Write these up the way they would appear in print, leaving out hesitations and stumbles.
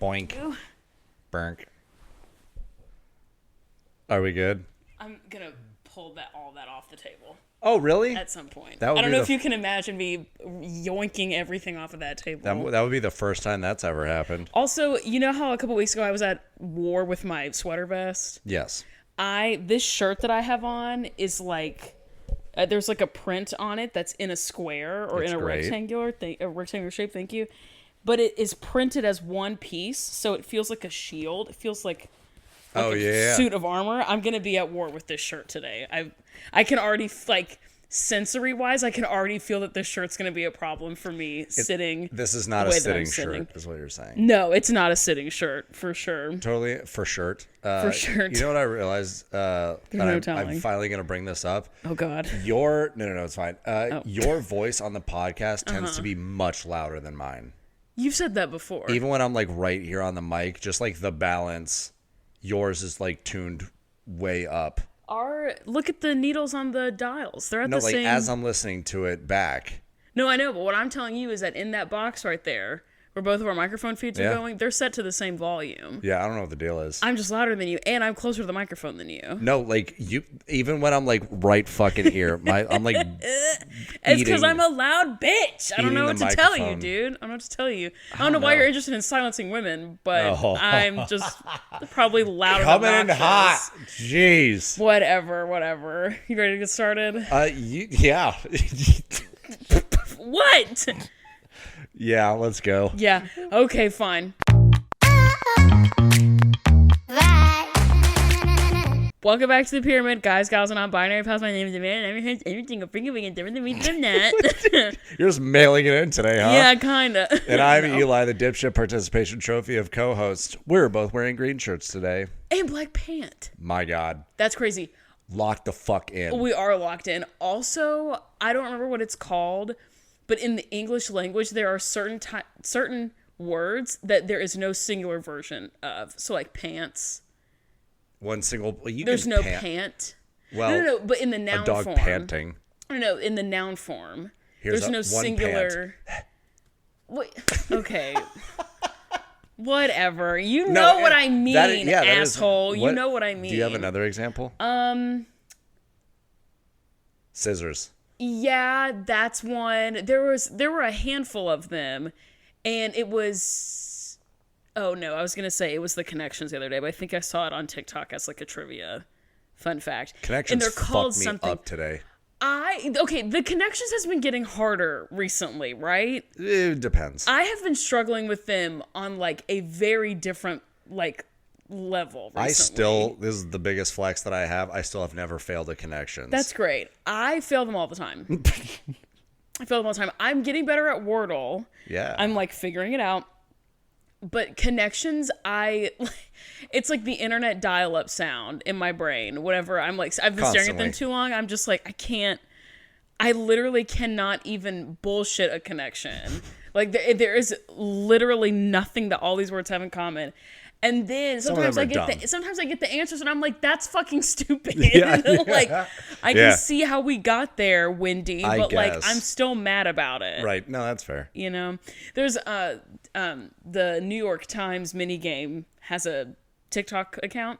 Boink. Ooh. Burk. Are we good? I'm gonna pull all that off the table Oh, really? at some point. That would I don't be know the if you can imagine me yoinking everything off of that table. That would be the first time that's ever happened. Also, you know how a couple weeks ago I was at war with my sweater vest? Yes. This shirt that I have on is like there's like a print on it that's in a square or It's in a great. rectangular shape. Thank you. But it is printed as one piece, so it feels like a shield. It feels like a suit of armor. I'm gonna be at war with this shirt today. I can already sensory wise, I can already feel that this shirt's gonna be a problem for me sitting. This is not the a way that I'm sitting sitting. shirt, is what you're saying. No, it's not a sitting shirt for sure. Totally for shirt. For shirt. You know what I realized? no I'm telling. finally going to bring this up. Oh God. No, it's fine. Your voice on the podcast tends to be much louder than mine. You've said that before. Even when I'm like right here on the mic, just like the balance, yours is like tuned way up. Look at the needles on the dials. They're at No, the like same. as I'm listening to it back. No, I know, but what I'm telling you is that in that box right there, where both of our microphone feeds are going, they're set to the same volume. Yeah, I don't know what the deal is. I'm just louder than you, and I'm closer to the microphone than you. No, like you. Even when I'm like right fucking here, I'm like. It's because I'm a loud bitch. I don't know what eating to the tell you, microphone. dude. I don't know what to tell you. I don't know why you're interested in silencing women, but Oh. I'm just probably louder Coming than in hot. Jeez. Whatever. You ready to get started? Yeah. What? Yeah, let's go. Yeah. Okay, fine. Welcome back to the pyramid, guys, gals, and non-binary pals. My name is Amanda, and everything I'm thinking and different than me than that. You're just mailing it in today, huh? Yeah, kinda. And I'm Eli, the dipshit participation trophy of co-host. We're both wearing green shirts today. And black pant. My God. That's crazy. Lock the fuck in. We are locked in. Also, I don't remember what it's called, but in the English language, there are certain words that there is no singular version of. So, like pants. One single. Well, There's no pant. Well, No, but in the noun a dog form. panting. No, in the noun form. Here's There's no one singular. Wait, okay. Whatever. You No, know what I mean, that is- asshole. You know what I mean. Do you have another example? Scissors. Yeah, that's one. There were a handful of them, and it was. Oh no, I was gonna say it was the Connections the other day, but I think I saw it on TikTok as like a trivia fun fact. Connections and they're called fucked me something. up today. The Connections has been getting harder recently, right? It depends. I have been struggling with them on like a very different like level recently. This is the biggest flex that I have never failed at Connections. That's great. I fail them all the time. I'm getting better at Wordle. Yeah. I'm like figuring it out. But Connections, it's like the internet dial-up sound in my brain. Whenever I'm like, I've been staring at them too long. I'm just like, I literally cannot even bullshit a connection. Like there is literally nothing that all these words have in common. And then sometimes I get the answers and I'm like, that's fucking stupid. Yeah. Like I can see how we got there, Wendy, but like I'm still mad about it. Right. No, that's fair. You know, there's the New York Times mini game has a TikTok account,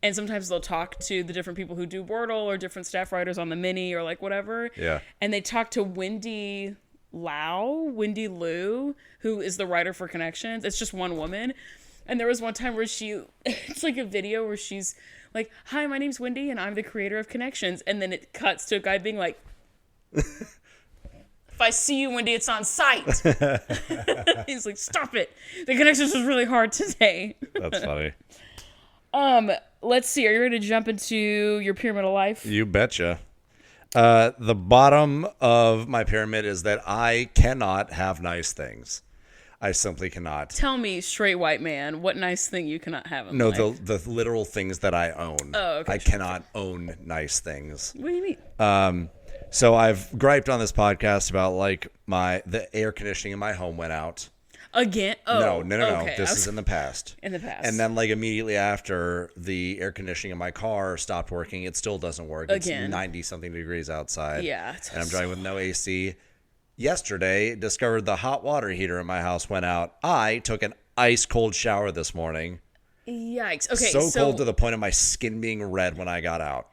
and sometimes they'll talk to the different people who do Wordle or different staff writers on the mini or like whatever. Yeah. And they talk to Wendy Liu, who is the writer for Connections. It's just one woman. And there was one time where it's like a video where she's like, "Hi, my name's Wendy, and I'm the creator of Connections." And then it cuts to a guy being like, "If I see you, Wendy, it's on site." He's like, "Stop it. The Connections was really hard today." That's funny. Let's see. Are you ready to jump into your pyramid of life? You betcha. The bottom of my pyramid is that I cannot have nice things. I simply cannot. Tell me, straight white man, what nice thing you cannot have in No, life? the literal things that I own. Oh, okay. I cannot own nice things. What do you mean? So I've griped on this podcast about like the air conditioning in my home went out. Again? Oh, No. okay. This is in the past. In the past. And then like immediately after, the air conditioning in my car stopped working. It still doesn't work. Again. It's 90 something degrees outside. Yeah. And I'm driving with no AC. Yesterday, discovered the hot water heater in my house went out. I took an ice cold shower this morning. Yikes. Okay, So cold to the point of my skin being red when I got out.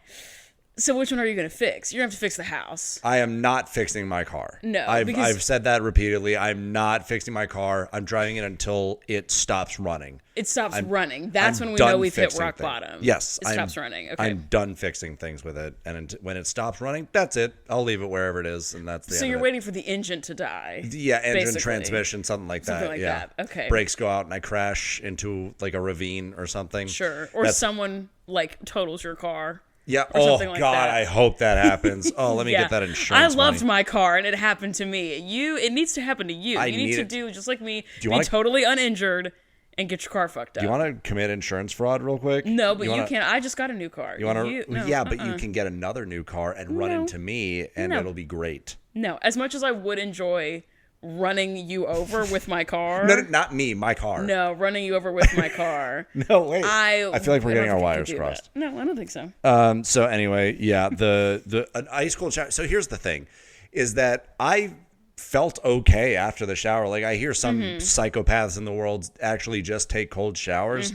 So which one are you going to fix? You're going to have to fix the house. I am not fixing my car. No, I've said that repeatedly. I'm not fixing my car. I'm driving it until it stops running. It stops running. That's I'm when we done know we've hit fixing rock things. bottom. Yes. It stops running. Okay. I'm done fixing things with it. And when it stops running, that's it. I'll leave it wherever it is. And that's the So end you're of it. waiting for the engine to die. Yeah, engine, basically. transmission, something like that. Something like yeah. that. Okay. Brakes go out and I crash into like a ravine or something. Sure. Or someone like totals your car. Yeah. Or Oh, something like God, that. I hope that happens. Oh, let me get that insurance I loved money. my car and it happened to me. It needs to happen to you. You need need to it. do just like me, you be wanna- totally uninjured and get your car fucked up. Do you want to commit insurance fraud real quick? No, but you wanna- can't. I just got a new car. You want to? No, Yeah, but you can get another new car and run No. into me, and No. it'll be great. No, as much as I would enjoy running you over with my car. No, not me, my car. No, running you over with my car. No, wait. I feel like we're I getting don't our think you wires could do crossed. that. No, I don't think so. So anyway, yeah, an ice cold shower. So here's the thing, is that I felt okay after the shower. Like I hear some Mm-hmm. psychopaths in the world actually just take cold showers.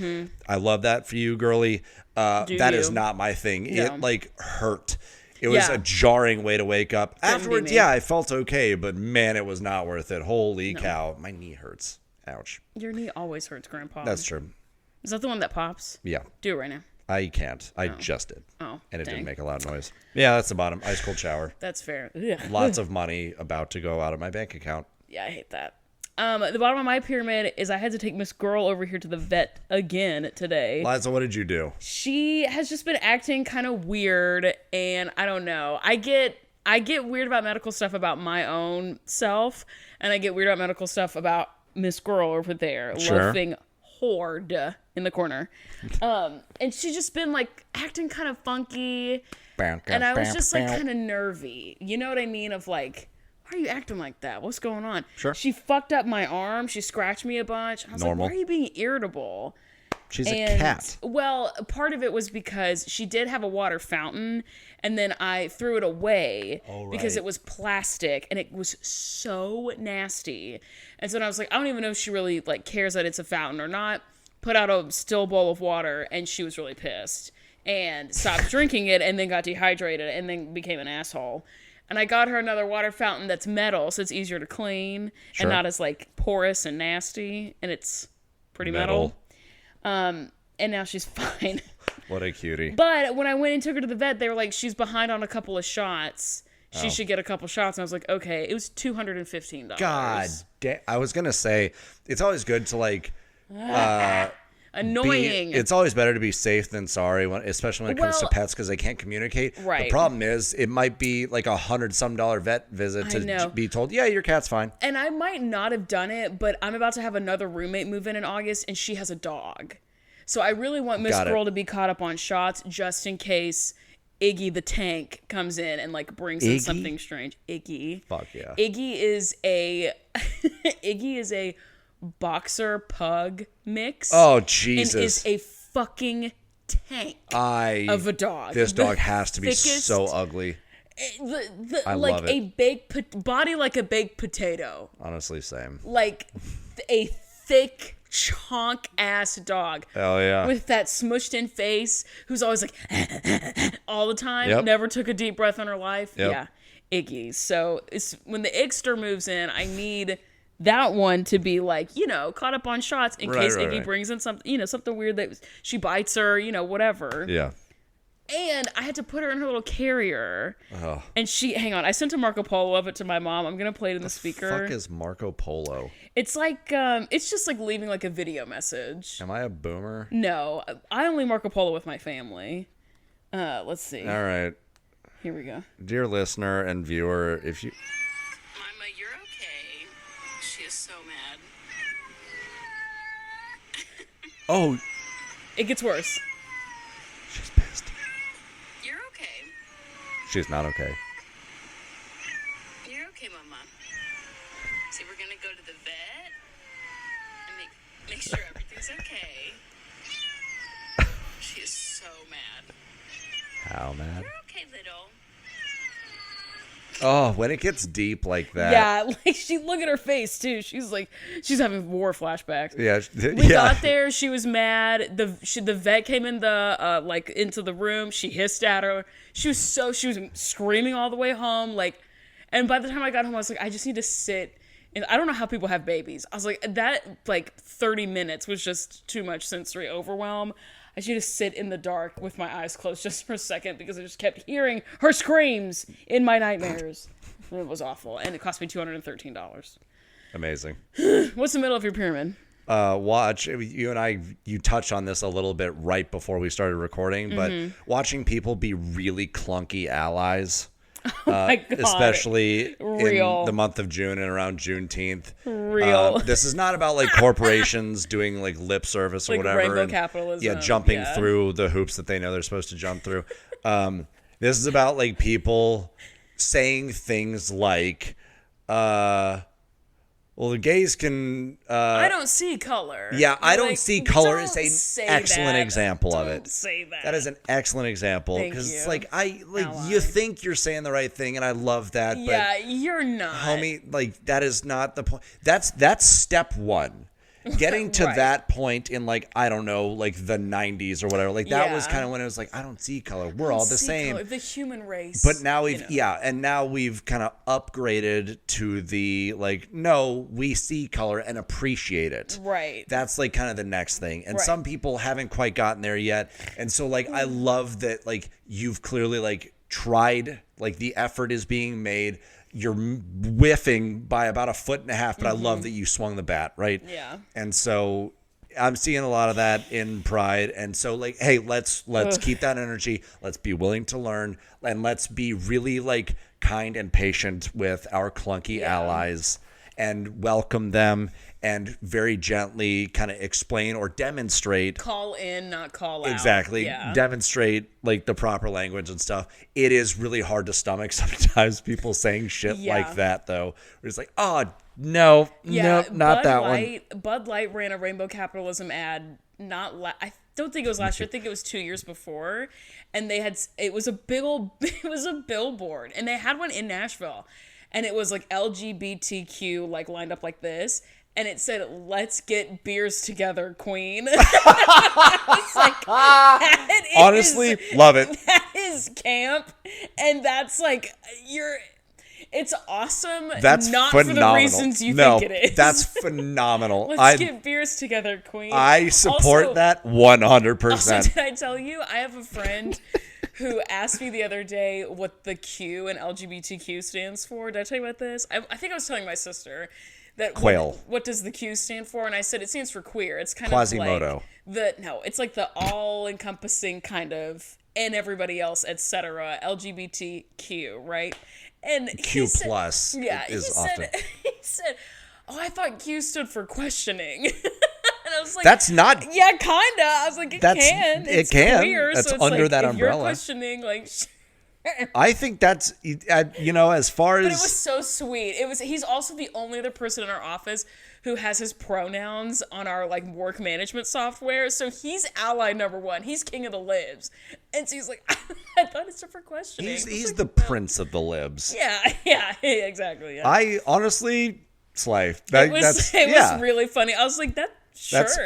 I love that for you, girly. That is you? not my thing. No. It like hurt. It was Yeah. a jarring way to wake up. be Afterwards, me. yeah, I felt okay, but man, it was not worth it. Holy cow. My knee hurts. Ouch. Your knee always hurts, Grandpa. That's true. Is that the one that pops? Yeah. Do it right now. I can't. I just did. Oh, And it dang. didn't make a loud noise. Yeah, that's the bottom. Ice cold shower. That's fair. Ugh. Lots of money about to go out of my bank account. Yeah, I hate that. The bottom of my pyramid is I had to take Miss Girl over here to the vet again today. Liza, what did you do? She has just been acting kind of weird, and I don't know. I get weird about medical stuff about my own self, and I get weird about medical stuff about Miss Girl over there, Sure. loafing horde in the corner. And she's just been like acting kind of funky, and I was just like kind of nervy. You know what I mean? Of like, why are you acting like that? What's going on? Sure. She fucked up my arm. She scratched me a bunch. I was Normal. like, why are you being irritable? She's a cat. Well, part of it was because she did have a water fountain, and then I threw it away because it was plastic and it was so nasty. And so then I was like, I don't even know if she really like cares that it's a fountain or not. Put out a still bowl of water, and she was really pissed and stopped drinking it, and then got dehydrated, and then became an asshole. And I got her another water fountain that's metal, so it's easier to clean and not as like porous and nasty, and it's pretty metal. And now she's fine. What a cutie. But when I went and took her to the vet, they were like, she's behind on a couple of shots. She should get a couple shots. And I was like, okay. It was $215. God damn. I was going to say, it's always good to like... Annoying. It's always better to be safe than sorry, especially when it comes to Well, pets because they can't communicate. Right. The problem is it might be like $100-some vet visit to know. be told, yeah, your cat's fine. And I might not have done it, but I'm about to have another roommate move in August, and she has a dog. So I really want Miss Got it. Girl to be caught up on shots just in case Iggy the tank comes in and like brings in Iggy? something strange. Iggy. Fuck yeah. Iggy is a Iggy is a boxer pug mix. Oh, Jesus. And is a fucking tank of a dog. This The dog has to be thickest- so ugly. I like love it. a baked body like a baked potato. Honestly, same. Like a thick chonk ass dog. Hell yeah. With that smushed in face, who's always like all the time, Yep. never took a deep breath in her life. Yep. Yeah, Iggy. So it's when the Igster moves in, I need that one to be like, caught up on shots in case Iggy brings in something, something weird that she bites her, whatever. Yeah. And I had to put her in her little carrier. Oh. And I sent a Marco Polo of it to my mom. I'm going to play it in the speaker. Fuck is Marco Polo? It's like, it's just like leaving like a video message. Am I a boomer? No, I only Marco Polo with my family. Let's see. All right. Here we go. Dear listener and viewer, if you... Mama, you're okay. She is so mad. Oh, It gets worse. she's pissed. You're okay. She's not okay. You're okay, Mama. See, we're gonna go to the vet and make sure everything's okay. She is so mad. How mad? You're okay, little. Oh, when it gets deep like that. Yeah, like look at her face too. She's like, she's having war flashbacks. Yeah. We got there. She was mad. The vet came in the like into the room. She hissed at her. She was screaming all the way home. Like, and by the time I got home, I was like, I just need to sit. And I don't know how people have babies. I was like, that like 30 minutes was just too much sensory overwhelm. I should just sit in the dark with my eyes closed just for a second because I just kept hearing her screams in my nightmares. And it was awful. And it cost me $213. Amazing. What's the middle of your pyramid? Watch, you and I, you touched on this a little bit right before we started recording, but Mm-hmm. watching people be really clunky allies. My God. Especially Real. in the month of June and around Juneteenth. Real. This is not about like corporations doing like lip service or Like whatever. rainbow and, capitalism. Yeah, jumping Yeah. through the hoops that they know they're supposed to jump through. This is about like people saying things like, well, the gays can. I don't see color. Yeah, I don't Like, see color don't is an say excellent that. example of Don't it. say that. That is an excellent example Thank because it's you. like Ally. you think you're saying the right thing, and I love that. Yeah, you're not. But homie, like that is not the point. That's step one. Getting to Right. that point in like I don't know, like the 90s or whatever. Like that was Yeah. kind of when it was like I don't see color. We're all the See same. color, the human race. But now you we've know. and now we've kind of upgraded to the like no, we see color and appreciate it. Right. That's like kind of the next thing. And Right. some people haven't quite gotten there yet. And so like I love that like you've clearly like tried, like the effort is being made. You're whiffing by about 1.5 feet, but I love that you swung the bat, right? Yeah. And so I'm seeing a lot of that in Pride. And so like, hey, let's keep that energy. Let's be willing to learn and let's be really like kind and patient with our clunky allies and welcome them and very gently kind of explain or demonstrate Call in, not call out. exactly Yeah. demonstrate like the proper language and stuff. It is really hard to stomach sometimes people saying shit Yeah. like that though. It's like, oh no, Yeah, nope, not that one. Bud Light ran a rainbow capitalism ad. I don't think it was last year. I think it was 2 years before, and it was a big old it was a billboard, and they had one in Nashville, and it was like LGBTQ like lined up like this. And it said, "Let's get beers together, Queen." It's like, that is- Honestly, love it. That is camp, and that's like it's awesome. That's not phenomenal. for the reasons you no, think it is. that's phenomenal. Let's get beers together, Queen. I support Also- that 100%. Also, did I tell you? I have a friend who asked me the other day what the Q in LGBTQ stands for. Did I tell you about this? I think I was telling my sister that Quail. What does the Q stand for? And I said it stands for queer. It's kind Quasimodo. of like it's like the all-encompassing kind of and everybody else, etc. LGBTQ, right? And Q he said- plus Yeah, is he often. said. He said, "Oh, I thought Q stood for questioning." And I was like, That's not. yeah, kinda. I was like, it can. It It's can. queer, That's so it's under like, that if you're umbrella. questioning, like, I think that's as far but it as was so sweet. He's also the only other person in our office who has his pronouns on our like work management software. So he's ally number one. He's king of the libs, and so he's like, I thought it stood for questioning. he's like, the prince of the libs. yeah, exactly. Yeah. I honestly slay. it was really funny. I was like, sure. That's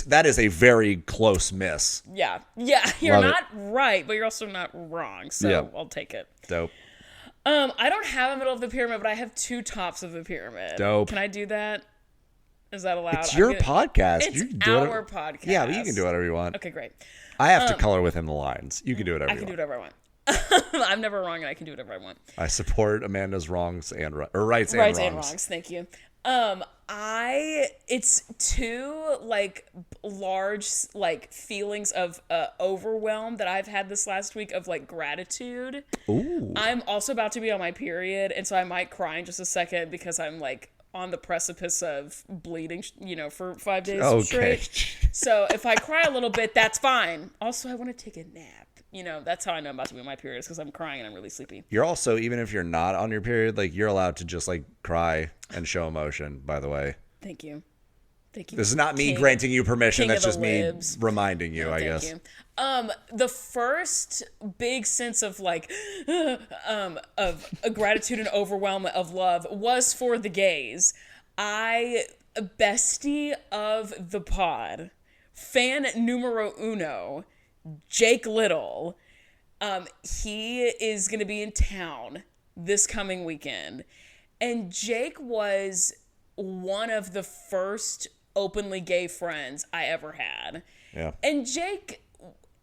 that is a very close miss. Yeah, you're Love it. not right, but you're also not wrong. So Yeah. I'll take it. Dope. I don't have a middle of the pyramid, but I have two tops of the pyramid. Dope. Can I do that? Is that allowed? It's your podcast. It's You can do our it. podcast. Yeah, but you can do whatever you want. Okay, great. I have to color within the lines. You can do whatever I you can do want. whatever I want. I'm never wrong, and I can do whatever I want. I support Amanda's wrongs and rights and Rights wrongs. and wrongs. Thank you. It's two like large like feelings of overwhelm that I've had this last week of like gratitude. Ooh. I'm also about to be on my period, and so I might cry in just a second because I'm like on the precipice of bleeding, for 5 days Okay. straight. So if I cry a little bit, that's fine. Also, I want to take a nap. That's how I know I'm about to be on my period, is because I'm crying and I'm really sleepy. You're also, even if you're not on your period, like you're allowed to just like cry and show emotion, by the way. Thank you. Thank you. This is not me granting you permission. King That's of just the me libs. reminding you, Oh, I thank guess. you. The first big sense of like of a gratitude and overwhelm of love was for the gays. Bestie of the pod, fan numero uno, Jake Little. He is going to be in town this coming weekend. And Jake was one of the first openly gay friends I ever had. Yeah. And Jake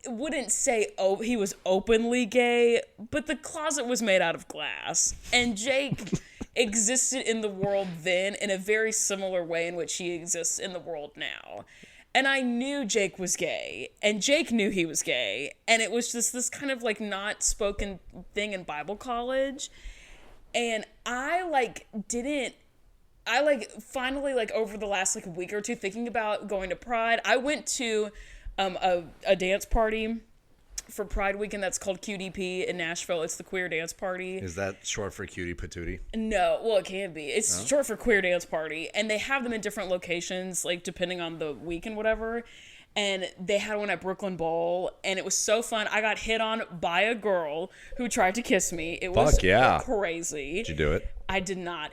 wouldn't say he was openly gay, but the closet was made out of glass. And Jake existed in the world then in a very similar way in which he exists in the world now. And I knew Jake was gay, and Jake knew he was gay, and it was just this kind of like not spoken thing in Bible college. And I finally like over the last like week or two thinking about going to Pride. I went to a dance party for Pride weekend that's called QDP in Nashville. It's the queer dance party. Is that short for cutie patootie? No, well, it can be. It's short for queer dance party, and they have them in different locations, like depending on the week and whatever. And they had one at Brooklyn Bowl, and it was so fun. I got hit on by a girl who tried to kiss me. It was crazy. Did you do it? I did not.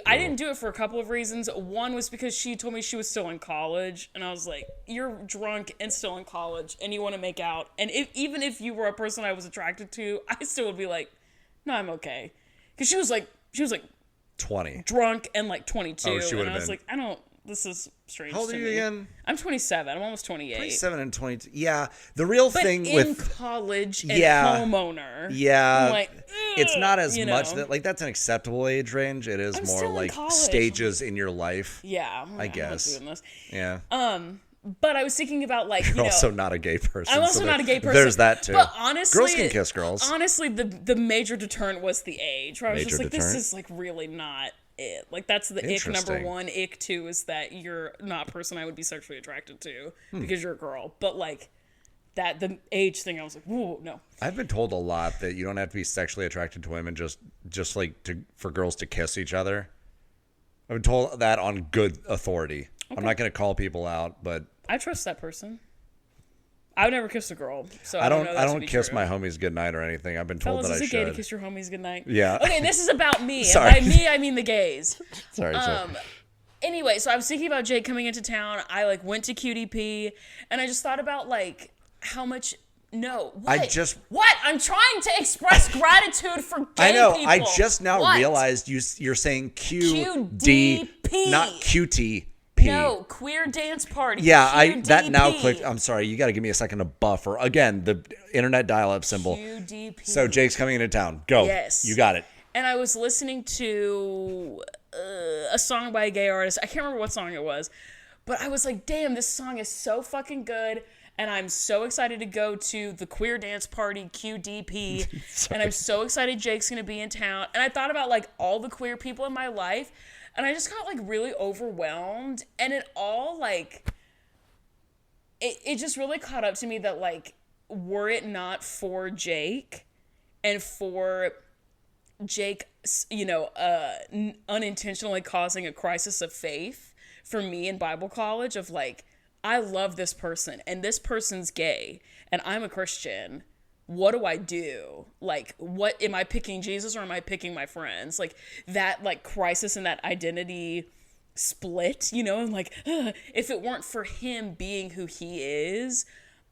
I didn't do it for a couple of reasons. One was because she told me she was still in college, and I was like, you're drunk and still in college, and you want to make out. And even if you were a person I was attracted to, I still would be like, no, I'm okay. Because she was like 20. drunk and like 22. Oh, she would and I have was been. like, this is strange. How old to are you me. again? I'm 27. I'm almost 28. 27 and 22. Yeah. The real But thing in with college and Yeah. homeowner. Yeah, I'm like, it's not as you much know. that like that's an acceptable age range. It is I'm more still in like college. stages in your life. Yeah. I I'm guess. not doing this. Yeah. But I was thinking about like, You're you know, also not a gay person. I'm also so not a gay person. There's that too. But honestly, girls can kiss girls. Honestly, the major deterrent was the age. Where I was Major just like, deterrent? this is like really not it. Like that's the ick number one. Ick two is that you're not a person I would be sexually attracted to because you're a girl. But like that the age thing, I was like, whoa, no. I've been told a lot that you don't have to be sexually attracted to women just like for girls to kiss each other. I've been told that on good authority. Okay. I'm not going to call people out, but I trust that person. I would never kiss a girl, so I don't. know that I to don't be kiss true. my homies goodnight or anything. I've been told Fellas, that is I it gay to should. kiss your homies goodnight? Yeah. Okay, this is about me. Sorry. And by me, I mean the gays. Sorry. Anyway, so I was thinking about Jake coming into town. I like went to QDP, and I just thought about like how much. No, what? What? I'm trying to express gratitude for gay I know. people. I just now What? realized you're saying QDP. not QTP. No, queer dance party. Yeah, that now QDP. clicked. I'm sorry, you got to give me a second to buffer. Again, the internet dial-up symbol. QDP. So Jake's coming into town. Go. Yes. You got it. And I was listening to a song by a gay artist. I can't remember what song it was, but I was like, damn, this song is so fucking good. And I'm so excited to go to the queer dance party, QDP. And I'm so excited Jake's going to be in town. And I thought about like all the queer people in my life. And I just got like really overwhelmed. And it all like, it just really caught up to me that like, were it not for Jake and for Jake, you know, unintentionally causing a crisis of faith for me in Bible college of like, I love this person and this person's gay and I'm a Christian. What do I do? Like, what am I picking Jesus or am I picking my friends? Like that like crisis and that identity split, you know, and like, if it weren't for him being who he is,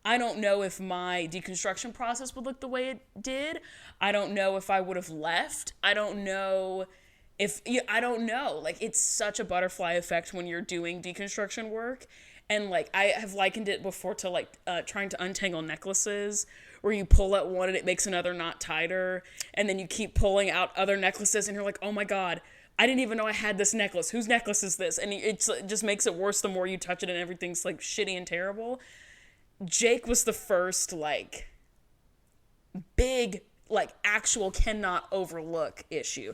I don't know if my deconstruction process would look the way it did. I don't know if I would have left. I don't know. Like, it's such a butterfly effect when you're doing deconstruction work. And, like, I have likened it before to, like, trying to untangle necklaces where you pull at one and it makes another knot tighter. And then you keep pulling out other necklaces and you're like, oh, my God, I didn't even know I had this necklace. Whose necklace is this? And it just makes it worse the more you touch it and everything's, like, shitty and terrible. Jake was the first, like, big, like, actual cannot overlook issue.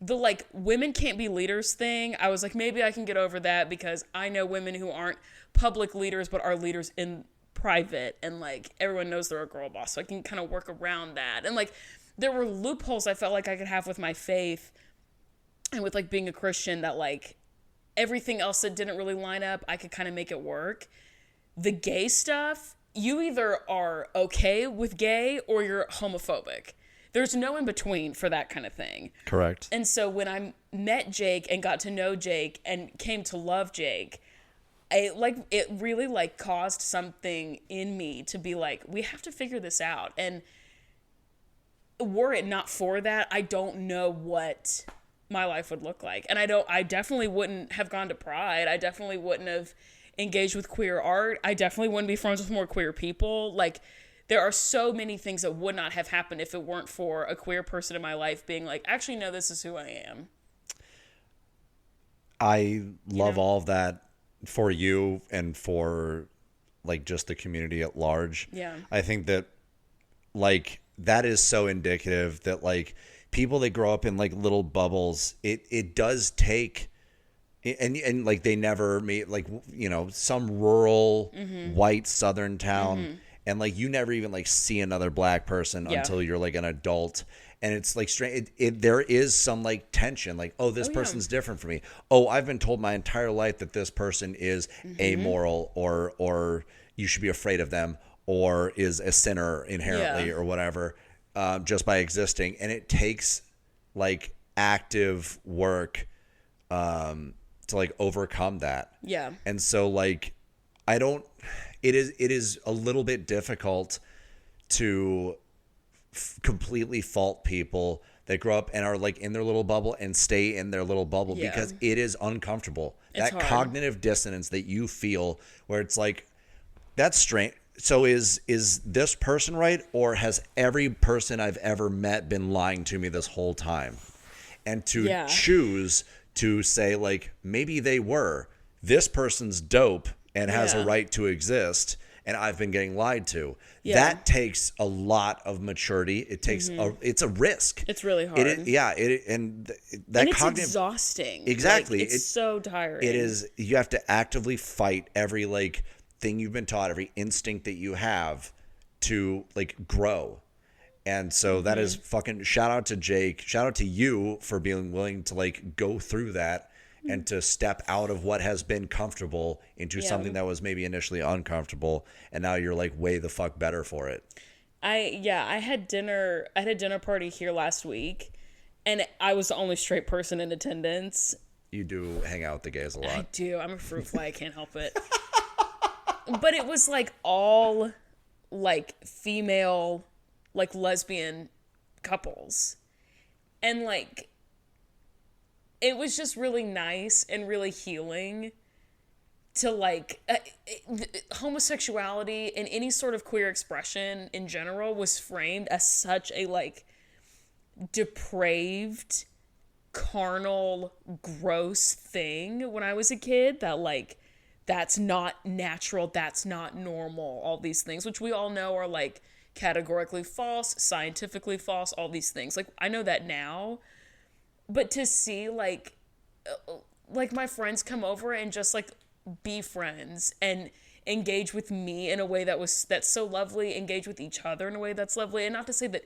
The, like, women can't be leaders thing, I was like, maybe I can get over that because I know women who aren't public leaders but are leaders in private and, like, everyone knows they're a girl boss, so I can kind of work around that. And, like, there were loopholes I felt like I could have with my faith and with, like, being a Christian that, like, everything else that didn't really line up, I could kind of make it work. The gay stuff, you either are okay with gay or you're homophobic. There's no in between for that kind of thing. Correct. And so when I met Jake and got to know Jake and came to love Jake, it really like caused something in me to be like, we have to figure this out. And were it not for that, I don't know what my life would look like. And I definitely wouldn't have gone to Pride. I definitely wouldn't have engaged with queer art. I definitely wouldn't be friends with more queer people. Like, there are so many things that would not have happened if it weren't for a queer person in my life being like, actually, no, this is who I am. I love all of that for you and for like just the community at large. Yeah. I think that like that is so indicative that like people that grow up in like little bubbles, it does take and like they never meet like, you know, some rural white southern town and like you never even like see another black person until you're like an adult. And it's like strange. There is some like tension, like, oh, this person's different from me. Oh, I've been told my entire life that this person is amoral, or you should be afraid of them, or is a sinner inherently, or whatever, just by existing. And it takes like active work to like overcome that. Yeah. And so like, it is a little bit difficult to completely fault people that grow up and are like in their little bubble and stay in their little bubble because it is uncomfortable. It's that hard. Cognitive dissonance that you feel where it's like, that's strange. So is this person right? Or has every person I've ever met been lying to me this whole time? And to choose to say like, maybe they were. This person's dope and has a right to exist. And I've been getting lied to. Yeah. That takes a lot of maturity. It takes it's a risk. It's really hard. And it's exhausting. Exactly. Like, it's so tiring. It is. You have to actively fight every like thing you've been taught, every instinct that you have to like grow. And so that is fucking shout out to Jake. Shout out to you for being willing to like go through that. And to step out of what has been comfortable into something that was maybe initially uncomfortable, and now you're like way the fuck better for it. I had dinner. I had a dinner party here last week, and I was the only straight person in attendance. You do hang out with the gays a lot. I do. I'm a fruit fly. I can't help it. But it was like all like female, like lesbian couples, and like. It was just really nice and really healing to like homosexuality and any sort of queer expression in general was framed as such a like depraved, carnal, gross thing when I was a kid that like that's not natural, that's not normal, all these things, which we all know are like categorically false, scientifically false, all these things. Like I know that now. But to see, like my friends come over and just, like, be friends and engage with me in a way that's so lovely, engage with each other in a way that's lovely. And not to say that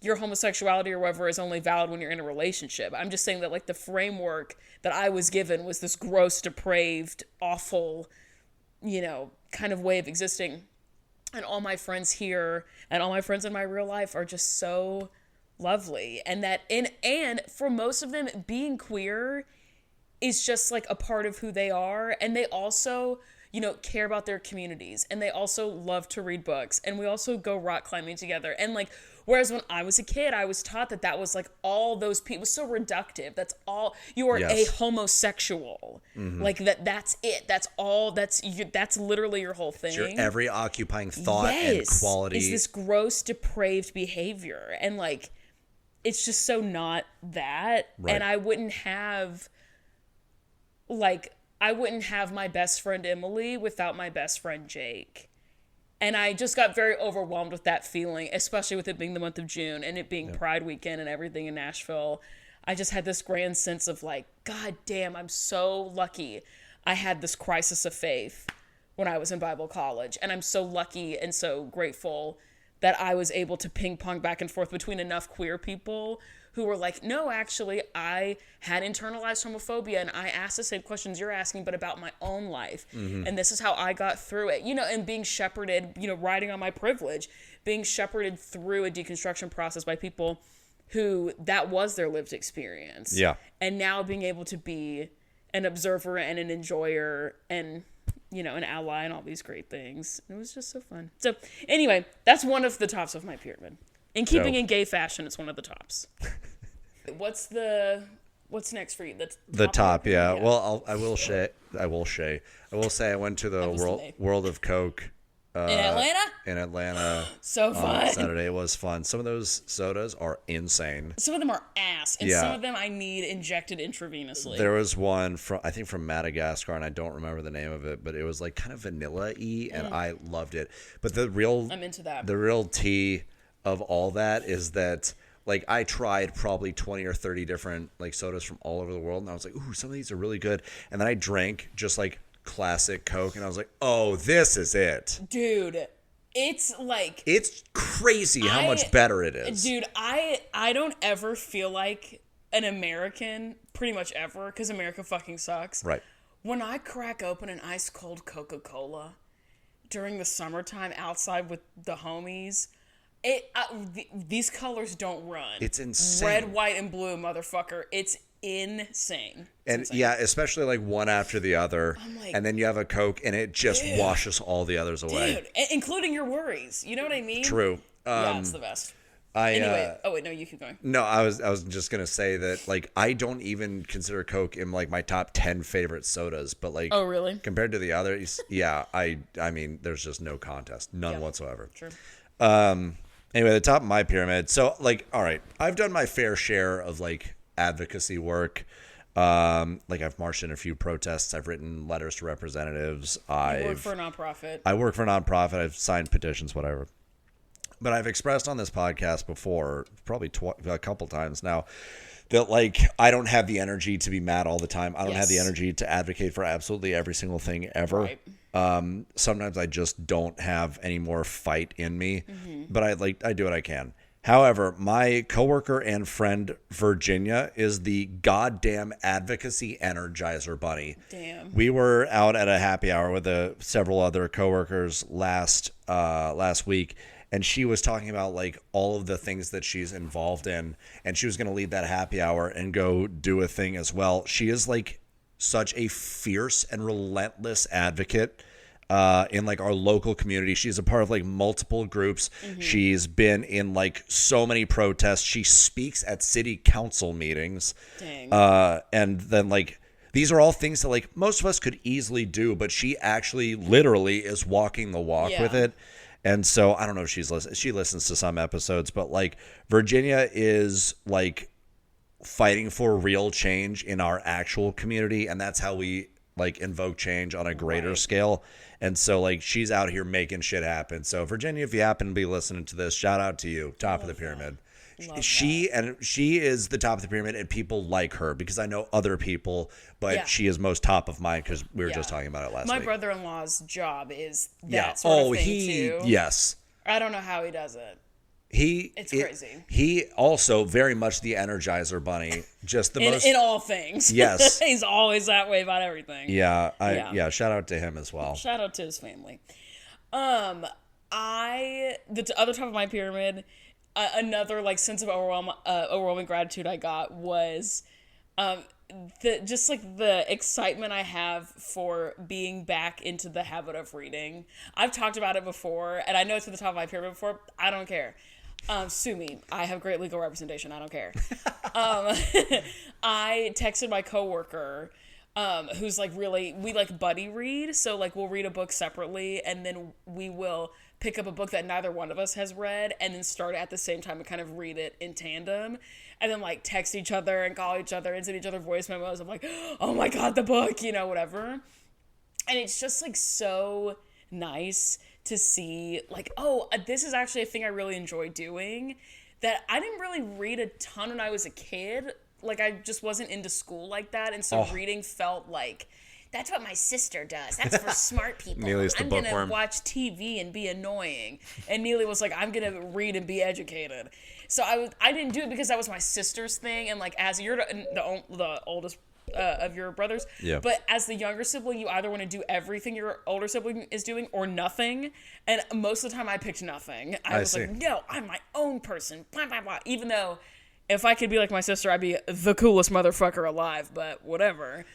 your homosexuality or whatever is only valid when you're in a relationship. I'm just saying that, like, the framework that I was given was this gross, depraved, awful, you know, kind of way of existing. And all my friends here and all my friends in my real life are just so lovely, and for most of them being queer is just like a part of who they are, and they also, you know, care about their communities, and they also love to read books, and we also go rock climbing together. And like, whereas when I was a kid I was taught that was like all those people, was so reductive, that's all you are, a homosexual, like that's it, that's all, that's literally your whole thing. It's your every occupying thought and quality is this gross depraved behavior, and like it's just so not that. Right. And I wouldn't have my best friend Emily without my best friend Jake. And I just got very overwhelmed with that feeling, especially with it being the month of June and it being Pride weekend and everything in Nashville. I just had this grand sense of like, God damn, I'm so lucky I had this crisis of faith when I was in Bible college. And I'm so lucky and so grateful that I was able to ping pong back and forth between enough queer people who were like, no, actually, I had internalized homophobia and I asked the same questions you're asking, but about my own life. And this is how I got through it, and being shepherded, riding on my privilege, being shepherded through a deconstruction process by people who that was their lived experience. Yeah. And now being able to be an observer and an enjoyer and, an ally and all these great things. It was just so fun. So anyway, that's one of the tops of my pyramid. In keeping in gay fashion, it's one of the tops. What's next for you? The top, yeah. Well, I will say I went to the World of Coke in Atlanta. So fun. On Saturday. It was fun. Some of those sodas are insane. Some of them are ass, and some of them I need injected intravenously. There was one from Madagascar, and I don't remember the name of it, but it was like kind of vanilla-y, and I loved it. But I'm into that. The real tea of all that is that, like, I tried probably 20 or 30 different like sodas from all over the world, and I was like, ooh, some of these are really good. And then I drank just like classic Coke, and I was like, oh, this is it. Dude, it's crazy how much better it is. Dude, I don't ever feel like an American, pretty much ever, because America fucking sucks. Right. When I crack open an ice cold Coca-Cola during the summertime outside with the homies, these colors don't run. It's insane. Red, white, and blue, motherfucker. It's insane. Yeah, especially like one after the other, and then you have a Coke, and it just washes all the others away. Dude, including your worries. You know what I mean? True. Yeah, it's the best. Anyway, no, you keep going. No, I was just gonna say that, like, I don't even consider Coke in like my top 10 favorite sodas, but like, oh really? Compared to the others, yeah, I mean, there's just no contest, none whatsoever. True. Anyway, the top of my pyramid. So, like, all right, I've done my fair share of like advocacy work. Like, I've marched in a few protests. I've written letters to representatives. I work for a nonprofit. I've signed petitions, whatever. But I've expressed on this podcast before, probably a couple times now, that like I don't have the energy to be mad all the time. I don't have the energy to advocate for absolutely every single thing ever. Right. Sometimes I just don't have any more fight in me, but I do what I can. However, my coworker and friend Virginia is the goddamn advocacy energizer bunny. Damn. We were out at a happy hour with several other coworkers last week, and she was talking about like all of the things that she's involved in, and she was going to lead that happy hour and go do a thing as well. She is like such a fierce and relentless advocate in like our local community. She's a part of like multiple groups. She's been in like so many protests. She speaks at city council meetings. Dang. And then like these are all things that like most of us could easily do, but she actually literally is walking the walk with it. And so I don't know if she listens to some episodes, but like Virginia is like fighting for real change in our actual community, and that's how we like invoke change on a greater scale. And so like she's out here making shit happen. So Virginia, if you happen to be listening to this, shout out to you. Top of the pyramid. She is the top of the pyramid, and people like her because I know other people, but she is most top of mind because we were just talking about it last week. My brother-in-law's job is that sort of thing too. Yes. I don't know how he does it. It's crazy. He also very much the Energizer Bunny, just the most in all things. Yes, he's always that way about everything. Yeah, shout out to him as well. Shout out to his family. The other top of my pyramid, another like sense of overwhelming gratitude I got was, the excitement I have for being back into the habit of reading. I've talked about it before, and I know it's at the top of my pyramid before. I don't care. Sue me. I have great legal representation. I don't care. I texted my coworker, who's like we like buddy read. So like we'll read a book separately, and then we will pick up a book that neither one of us has read, and then start it at the same time and kind of read it in tandem. And then like text each other and call each other and send each other voice memos. I'm like, oh my God, the book, whatever. And it's just like so nice to see like, this is actually a thing I really enjoy doing that I didn't really read a ton when I was a kid. Like I just wasn't into school like that. And so reading felt like that's what my sister does. That's for smart people. Neely's the I'm going bookworm. to watch TV and be annoying. And Neely was like, I'm going to read and be educated. So I didn't do it because that was my sister's thing. And like, as you're the oldest of your brothers. Yeah. But as the younger sibling, you either want to do everything your older sibling is doing or nothing. And most of the time I picked nothing. I was like, no, I'm my own person. Blah, blah, blah. Even though if I could be like my sister, I'd be the coolest motherfucker alive, but whatever.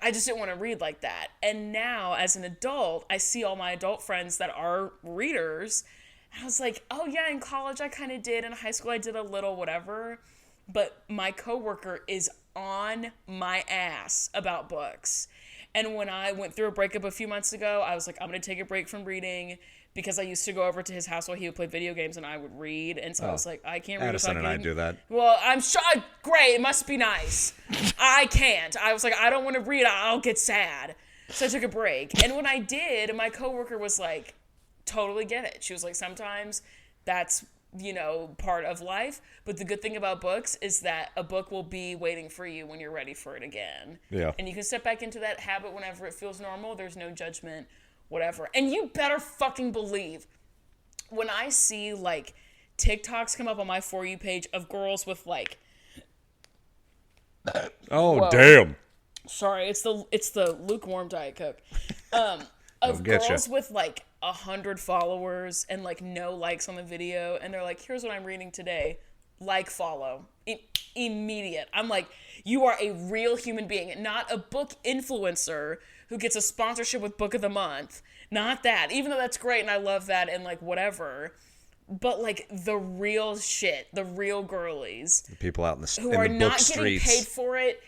I just didn't want to read like that. And now as an adult, I see all my adult friends that are readers. And I was like, oh yeah, in college I kind of did. In high school I did a little whatever. But my coworker is on my ass about books. And when I went through a breakup a few months ago, I was like, I'm going to take a break from reading because I used to go over to his house while he would play video games and I would read. And so I was like, I can't read. Addison and I do that. Well, I'm sure. Great. It must be nice. I can't. I was like, I don't want to read. I'll get sad. So I took a break. And when I did, my coworker was like, totally get it. She was like, sometimes that's, part of life. But the good thing about books is that a book will be waiting for you when you're ready for it again. Yeah. And you can step back into that habit whenever it feels normal. There's no judgment, whatever. And you better fucking believe when I see like TikToks come up on my For You page of girls with like, Oh, whoa. damn. Sorry, it's the lukewarm Diet Coke. Of girls with like 100 followers and like no likes on the video, and they're like, here's what I'm reading today. Like, follow. Immediate. I'm like, you are a real human being, not a book influencer who gets a sponsorship with Book of the Month. Not that. Even though that's great and I love that and like whatever. But like the real shit, the real girlies. The people out in the who in are the not book getting streets. paid for it.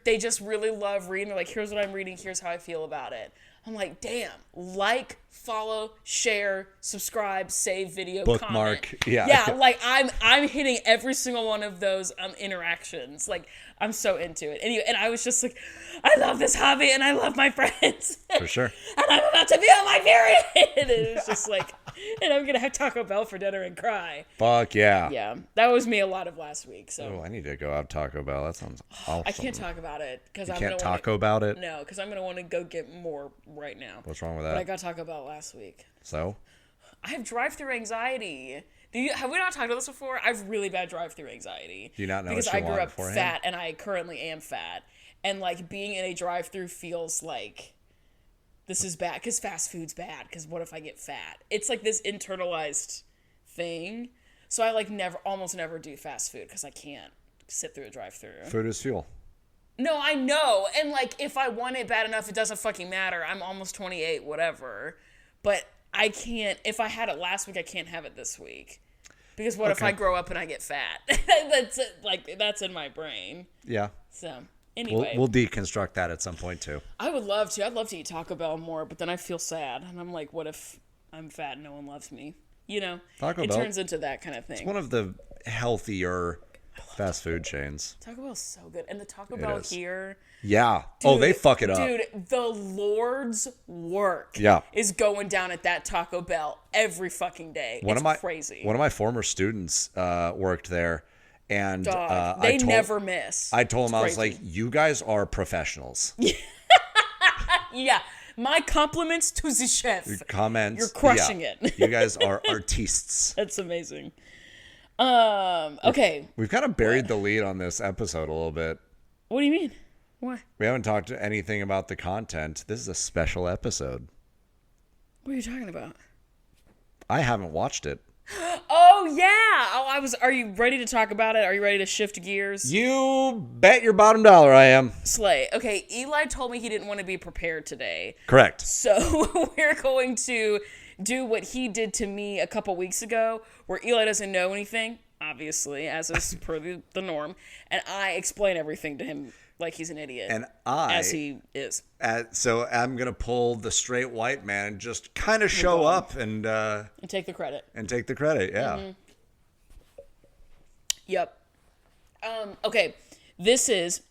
They just really love reading. They're like, here's what I'm reading, here's how I feel about it. I'm like, damn, like, follow, share, subscribe, save video, Bookmark, comment. yeah. Yeah, like I'm hitting every single one of those interactions. Like, I'm so into it. Anyway, and I was just like, I love this hobby and I love my friends. For sure. And I'm about to be on my period. And it was just like, and I'm gonna have Taco Bell for dinner and cry. Fuck yeah. Yeah, that was me a lot of last week. So Oh, I need to go out Taco Bell. That sounds awesome. I can't talk about it because I'm Can't gonna taco about it? No, because I'm gonna want to go get more right now. What's wrong with But I that? got Taco Bell last week. So? I have drive-through anxiety. Have we not talked about this before? I have really bad drive-through anxiety. Do you not know because what you I grew want up beforehand? fat and I currently am fat, and like being in a drive-through feels like this is bad because fast food's bad. Because what if I get fat? It's like this internalized thing. So I like almost never do fast food because I can't sit through a drive-through. Food is fuel. No, I know. And, like, if I want it bad enough, it doesn't fucking matter. I'm almost 28, whatever. But I can't, if I had it last week, I can't have it this week. Because what if I grow up and I get fat? That's in my brain. Yeah. So, anyway. We'll deconstruct that at some point, too. I would love to. I'd love to eat Taco Bell more, but then I feel sad. And I'm like, what if I'm fat and no one loves me? It Bell, turns into that kind of thing. It's one of the healthier fast food chains. Taco Bell's so good. And the Taco Bell is. here... Yeah. Oh, they fuck it up. Dude, the Lord's work Yeah. is going down at that Taco Bell every fucking day. It's crazy. One of my former students worked there, and They never miss. I told him, It's I was crazy. like, you guys are professionals. Yeah. My compliments to the chef. Comments. You're crushing it. You guys are artistes. That's amazing. Okay. We've kind of buried the lead on this episode a little bit. What do you mean? Why? We haven't talked anything about the content. This is a special episode. What are you talking about? I haven't watched it. Oh, yeah. Are you ready to talk about it? Are you ready to shift gears? You bet your bottom dollar I am. Slay. Okay, Eli told me he didn't want to be prepared today. Correct. So we're going to do what he did to me a couple weeks ago, where Eli doesn't know anything, obviously, as is per the norm, and I explain everything to him like he's an idiot. And as he is. So I'm going to pull the straight white man and just kind of show up and And take the credit. take the credit. Yeah. Mm-hmm. Yep. Okay, this is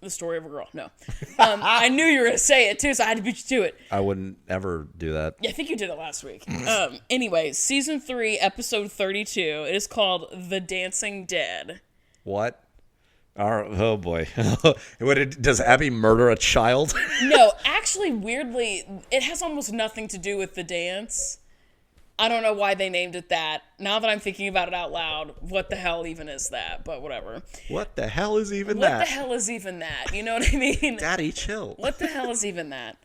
the story of a girl. No. I knew you were going to say it, too, so I had to beat you to it. I wouldn't ever do that. Yeah, I think you did it last week. Anyway, season 3, episode 32. It is called The Dancing Dead. What? Oh boy. Does Abby murder a child? No, actually, weirdly, it has almost nothing to do with the dance. I don't know why they named it that. Now that I'm thinking about it out loud, what the hell even is that? But whatever. What the hell is even What that? the hell is even that? You know what I mean? Daddy, chill. What the hell is even that?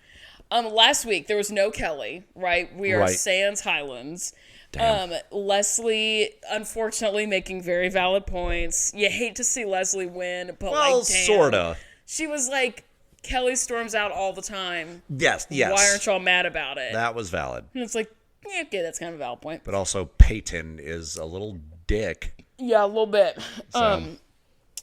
Last week there was no Kelly, right? We are Right. sans Highlands. Damn. Leslie, unfortunately, making very valid points. You hate to see Leslie win, but Well, like, damn. sorta. She was like, Kelly storms out all the time. Yes. Why aren't y'all mad about it? That was valid. And it's like, yeah, okay, that's kind of a valid point. But also, Peyton is a little dick. Yeah, a little bit. So.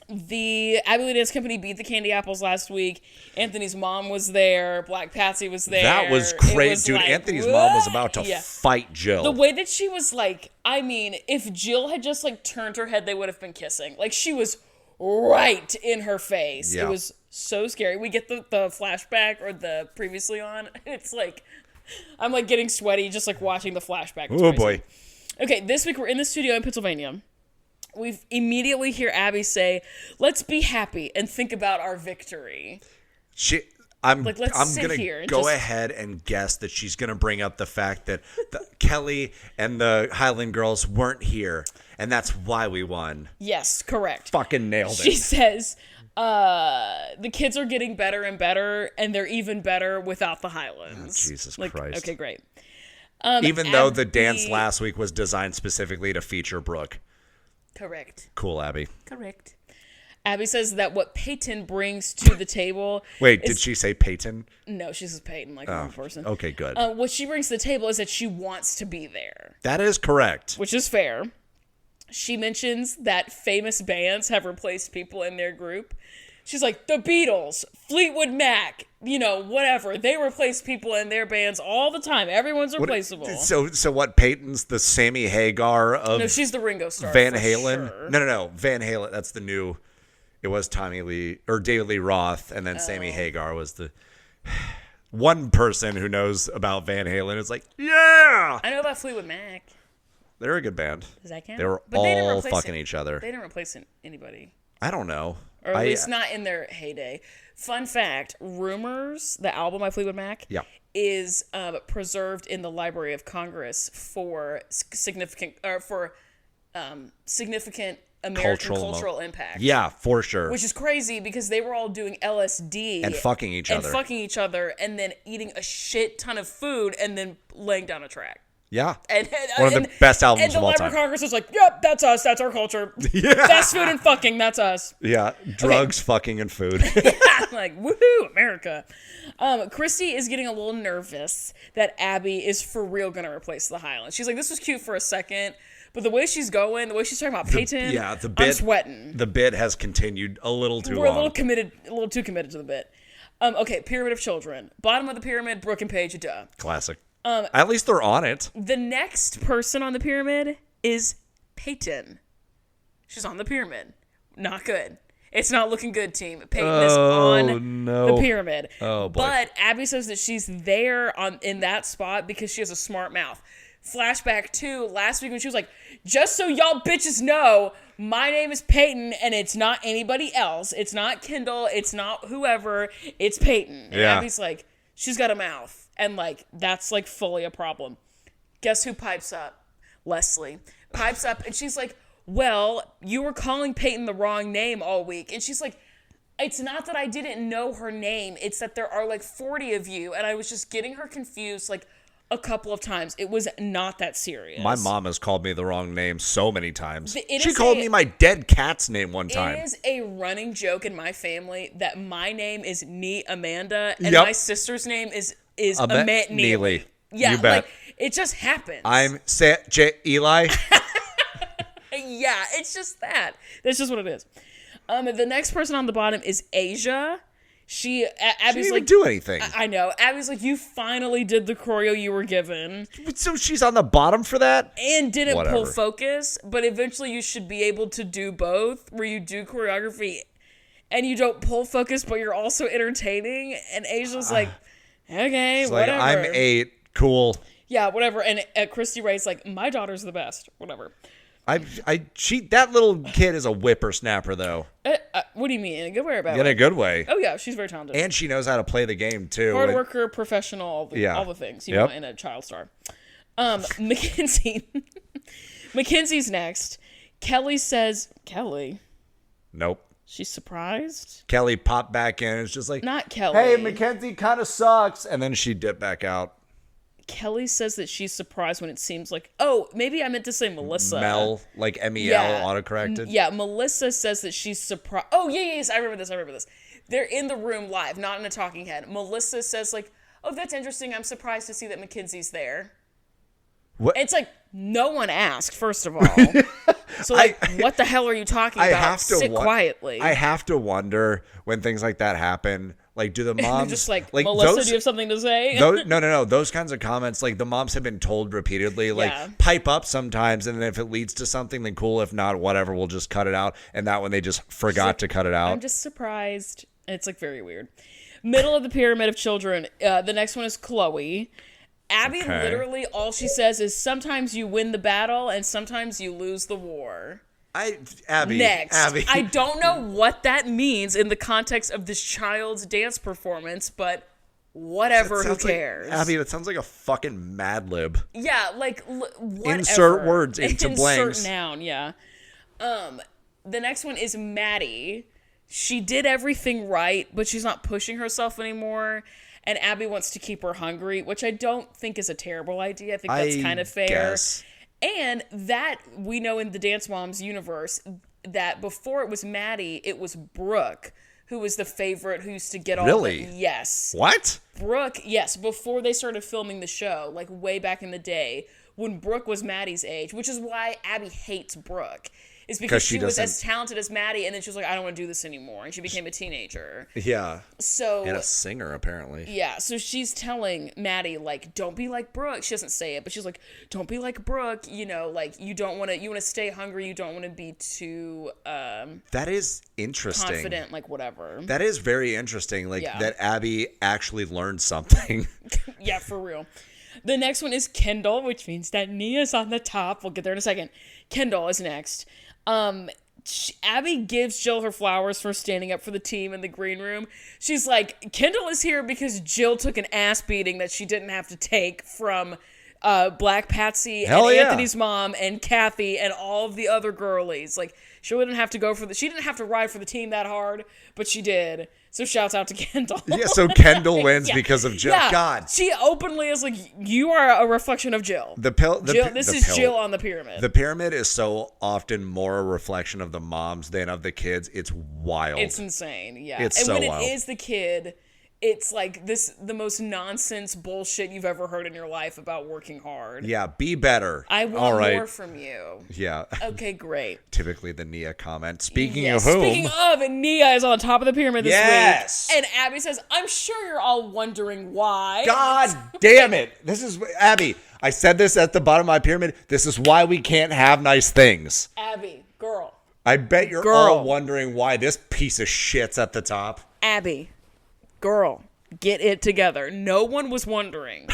The Abbey Lee Dance Company beat the Candy Apples last week. Anthony's mom was there. Black Patsy was there. That was It crazy. Dude, like, Anthony's mom was about to yeah. fight Jill. The way that she was like, I mean, if Jill had just like turned her head, they would have been kissing. Like she was right in her face. Yeah. It was so scary. We get the flashback or the previously on. It's like, I'm like getting sweaty just like watching the flashback. It's Oh crazy. boy. Okay, this week we're in the studio in Pennsylvania. We immediately hear Abby say, "Let's be happy and think about our victory." I'm let's sit gonna here and go just- ahead and guess that she's gonna bring up the fact that Kelly and the Highland girls weren't here, and that's why we won. Yes, correct. Fucking nailed She it. says, the kids are getting better and better, and they're even better without the Highlands. Oh, Jesus like, Christ. Okay, great. Even though the Abby- dance last week was designed specifically to feature Brooke. Correct. Cool, Abby. Correct. Abby says that what Peyton brings to the table. Wait, is, did she say Peyton? No, she says Peyton like a normal person. Okay, good. What she brings to the table is that she wants to be there, That is correct. which is fair. She mentions that famous bands have replaced people in their group. She's like, the Beatles, Fleetwood Mac, you know, whatever. They replace people in their bands all the time. Everyone's replaceable. So what? Peyton's the Sammy Hagar of No, she's the Ringo Starr. Van for Halen? sure. No. Van Halen. That's the new. It was Tommy Lee or David Lee Roth, and then Sammy Hagar was the one person who knows about Van Halen. Is like, yeah, I know about Fleetwood Mac. they're a good band. Does that count? They were But they didn't all replace fucking it. each other. They didn't replace anybody. I don't know. Or at least not in their heyday. Fun fact, Rumors, the album by Fleetwood Mac, Yeah. is preserved in the Library of Congress for significant American cultural impact. Yeah, for sure. Which is crazy because they were all doing LSD. And fucking each other. And then eating a shit ton of food and then laying down a track. Yeah. And One of the best albums and the of all Library time. of Congress was like, yep, that's us. That's our culture. Fast food and fucking, that's us. Yeah. Drugs, fucking, and food. Like, woohoo, America. Christy is getting a little nervous that Abby is for real going to replace the Highlands. She's like, this was cute for a second, but the way she's going, the way she's talking about Peyton, I'm sweating. The bit has continued a little too We're long. a little too committed to the bit. Okay, Pyramid of Children. Bottom of the pyramid, Brooke and Paige, duh. Classic. At least they're on it. The next person on the pyramid is Peyton. She's on the pyramid. Not good. It's not looking good, team. Peyton is on the pyramid. Oh, boy. But Abby says that she's there in that spot because she has a smart mouth. Flashback to last week when she was like, just so y'all bitches know, my name is Peyton and it's not anybody else. It's not Kendall. It's not whoever. It's Peyton. And Yeah. Abby's like, she's got a mouth. And, like, that's, like, fully a problem. Guess who pipes up? Leslie. Pipes up, and she's like, well, you were calling Peyton the wrong name all week. And she's like, it's not that I didn't know her name. It's that there are, like, 40 of you. And I was just getting her confused, like, a couple of times. It was not that serious. My mom has called me the wrong name so many times. It She is called me my dead cat's name one time. It is a running joke in my family that my name is Nee Amanda, and Yep. my sister's name is Neely. Neely. Yeah, You bet. like it just happens. I'm Eli. Yeah, it's just that. That's just what it is. The next person on the bottom is Asia. Abby's She didn't even like, do anything. I know. Abby's like, you finally did the choreo you were given So she's on the bottom for that? and didn't pull Whatever. focus, but eventually you should be able to do both, where you do choreography and you don't pull focus, but you're also entertaining. And Asia's like, okay, It's like, whatever. I'm 8. Cool. Yeah, whatever. And Christy Ray's like, my daughter's the best. Whatever. That little kid is a whippersnapper, though. What do you mean? In a good way or bad In way? a good way. Oh, yeah. She's very talented. And she knows how to play the game, too. Hard worker, professional, all the things you want in a child star. Mackenzie. Mackenzie's next. Kelly says... Kelly? Nope. She's surprised? Kelly popped back in. It's just like... Not Kelly. Hey, Mackenzie kind of sucks. And then she dipped back out. Kelly says that she's surprised when it seems like... Oh, maybe I meant to say Melissa. Mel, like M-E-L, autocorrected. Yeah, Melissa says that she's surprised... Oh, yes, I remember this. They're in the room live, not in a talking head. Melissa says, like, oh, that's interesting. I'm surprised to see that Mackenzie's there. What? It's like, no one asked, first of all. So, like, what the hell are you talking about? Sit quietly. I have to wonder when things like that happen. Like, do the moms... just like Melissa, do you have something to say? No. Those kinds of comments, like, the moms have been told repeatedly, like, pipe up sometimes, and then if it leads to something, then cool. If not, whatever, we'll just cut it out. And that one, they just forgot to cut it out. I'm just surprised. It's, like, very weird. Middle of the pyramid of children. The next one is Chloe. Abby, literally, all she says is, sometimes you win the battle, and sometimes you lose the war. Abby. I don't know what that means in the context of this child's dance performance, but whatever, who cares? Abby, that sounds like a fucking Mad Lib. Yeah, like, whatever. Insert words into blanks. Insert noun, yeah. The next one is Maddie. She did everything right, but she's not pushing herself anymore. And Abby wants to keep her hungry, which I don't think is a terrible idea. I think that's kind of fair. Guess. And that we know in the Dance Moms universe that before it was Maddie, it was Brooke who was the favorite who used to get all Really? Yes. What? Brooke, yes, before they started filming the show, like way back in the day, when Brooke was Maddie's age, which is why Abby hates Brooke. Is because she was as talented as Maddie, and then she was like, I don't want to do this anymore. And she became a teenager. Yeah. So And a singer, apparently. yeah, so she's telling Maddie, like, don't be like Brooke. She doesn't say it, but she's like, don't be like Brooke. You know, like, you want to stay hungry. You don't want to be too That is interesting. confident, like, whatever. That is very interesting. Like, Yeah. that Abby actually learned something. Yeah, for real. The next one is Kendall, which means that Nia's on the top. We'll get there in a second. Kendall is next. Abby gives Jill her flowers for standing up for the team in the green room. She's like, Kendall is here because Jill took an ass beating that she didn't have to take from Black Patsy and Anthony's mom and Kathy and all of the other girlies. Like, she wouldn't have to she didn't have to ride for the team that hard, but she did. So shouts out to Kendall. Yeah, so Kendall wins because of Jill. Yeah. God. She openly is like, you are a reflection of Jill. This is Jill on the pyramid. The pyramid is so often more a reflection of the moms than of the kids. It's wild. It's insane, yeah. It's and so when wild. it is the kid, it's like the most nonsense bullshit you've ever heard in your life about working hard. Yeah, be better. I want more from you. Yeah. Okay, great. Typically the Nia comment. Speaking of whom. Speaking of, and Nia is on top of the pyramid this Yes. week. And Abby says, I'm sure you're all wondering why. God damn it. This is, Abby, I said this at the bottom of my pyramid. This is why we can't have nice things. Abby, girl. I bet you're all wondering why this piece of shit's at the top. Abby, girl, get it together. No one was wondering.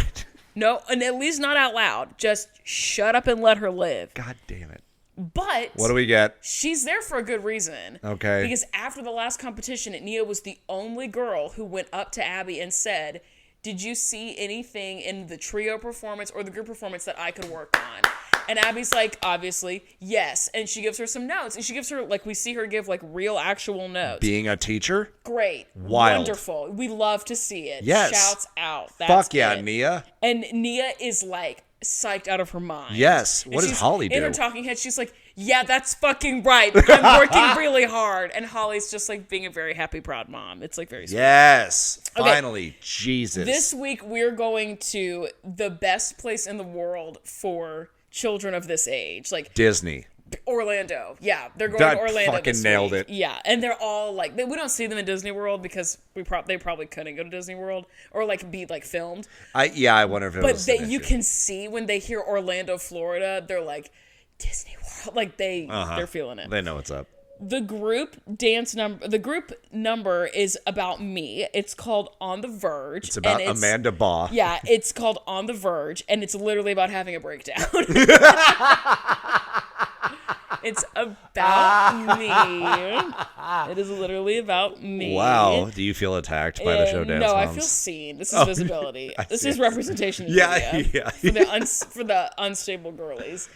No, and at least not out loud. Just shut up and let her live. God damn it. But what do we get? She's there for a good reason. Okay. Because after the last competition, Nia was the only girl who went up to Abby and said, did you see anything in the trio performance or the group performance that I could work on? And Abby's like, obviously, yes. And she gives her some notes. And she gives her, like, we see her give, like, real, actual notes. Being a teacher? Great. Wild. Wonderful. We love to see it. Yes. Shouts out. Fuck yeah, Nia. And Nia is, like, psyched out of her mind. Yes. What does Holly do? In her talking head, she's like, yeah, that's fucking right. I'm working really hard. And Holly's just, like, being a very happy, proud mom. It's, like, very sweet. Yes. Finally. Okay. Jesus. This week, we're going to the best place in the world for children of this age, like Disney, Orlando. Yeah, they're going to Orlando. Fucking this nailed week. it. Yeah, and they're all like, we don't see them in Disney World because they probably couldn't go to Disney World or like be like filmed. I wonder if it was. But you can see when they hear Orlando, Florida, they're like Disney World, like they're feeling it. They know what's up. The group number is about me. It's called On the Verge. It's about Amanda Baugh. Yeah, it's called On the Verge, and it's literally about having a breakdown. It's about me. It is literally about me. Wow. Do you feel attacked by the show Dance No, Moms? I feel seen. This is visibility. This is representation in Yeah, media yeah. for the unstable girlies.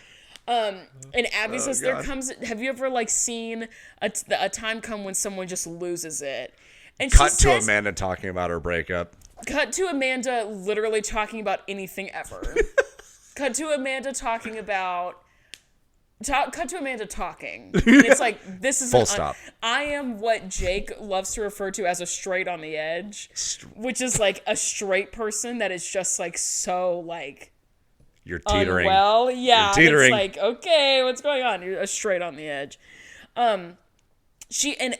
And Abby says there God. comes. Have you ever like seen a time come when someone just loses it? And Cut she to says, Amanda talking about her breakup. Cut to Amanda literally talking about anything ever. Cut to Amanda talking about. Cut to Amanda talking. And it's like, this is Full stop. I am what Jake loves to refer to as a straight on the edge, which is like a straight person that is just like so like You're teetering. unwell. Yeah. You're teetering. It's like, okay, what's going on? You're a straight on the edge.